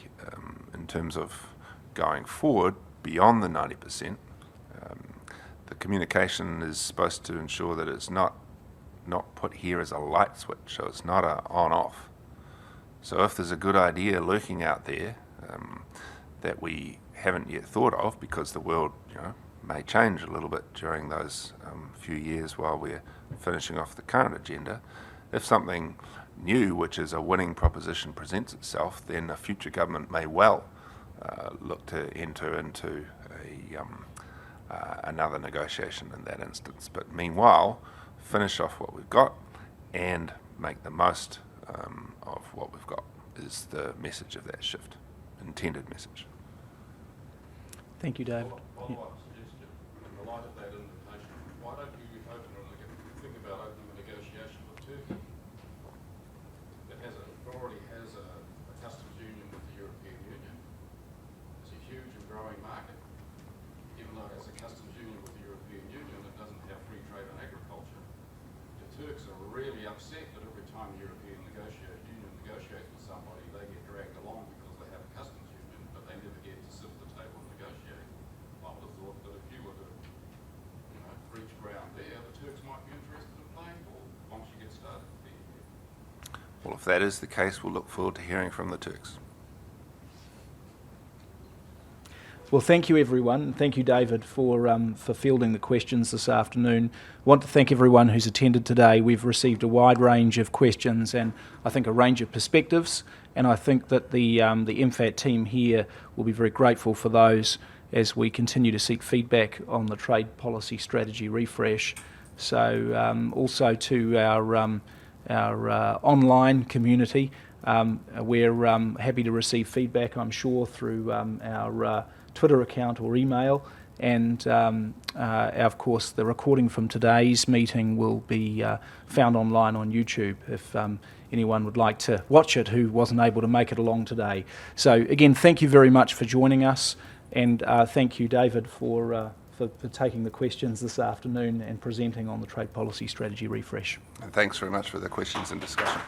in terms of going forward beyond the 90%, the communication is supposed to ensure that it's not put here as a light switch, so it's not a on-off. So if there's a good idea lurking out there that we haven't yet thought of, because the world may change a little bit during those few years while we're finishing off the current agenda, if something new, which is a winning proposition, presents itself, then a future government may well look to enter into another negotiation in that instance. But meanwhile, finish off what we've got and make the most of what we've got is the message of that shift, intended message. Thank you, David. One suggestion, in the light of that invitation, why don't you think about opening a negotiation with Turkey? It already has a customs union with the European Union. It's a huge and growing market. Even though it has a customs union with the European Union, it doesn't have free trade in agriculture. The Turks are really upset that every time the European Union negotiates with somebody, they get dragged along because they have a customs union, but they never get to sit at the table and negotiate. I would have thought that if you were to reach ground there, the Turks might be interested in playing ball once you get started. Well, if that is the case, we'll look forward to hearing from the Turks. Well, thank you, everyone. And thank you, David, for fielding the questions this afternoon. I want to thank everyone who's attended today. We've received a wide range of questions and I think a range of perspectives. And I think that the MFAT team here will be very grateful for those as we continue to seek feedback on the trade policy strategy refresh. So also to our online community, we're happy to receive feedback, I'm sure, through our Twitter account or email, and of course the recording from today's meeting will be found online on YouTube if anyone would like to watch it who wasn't able to make it along today. So again, thank you very much for joining us, and thank you, David, for taking the questions this afternoon and presenting on the trade policy strategy refresh. And thanks very much for the questions and discussion.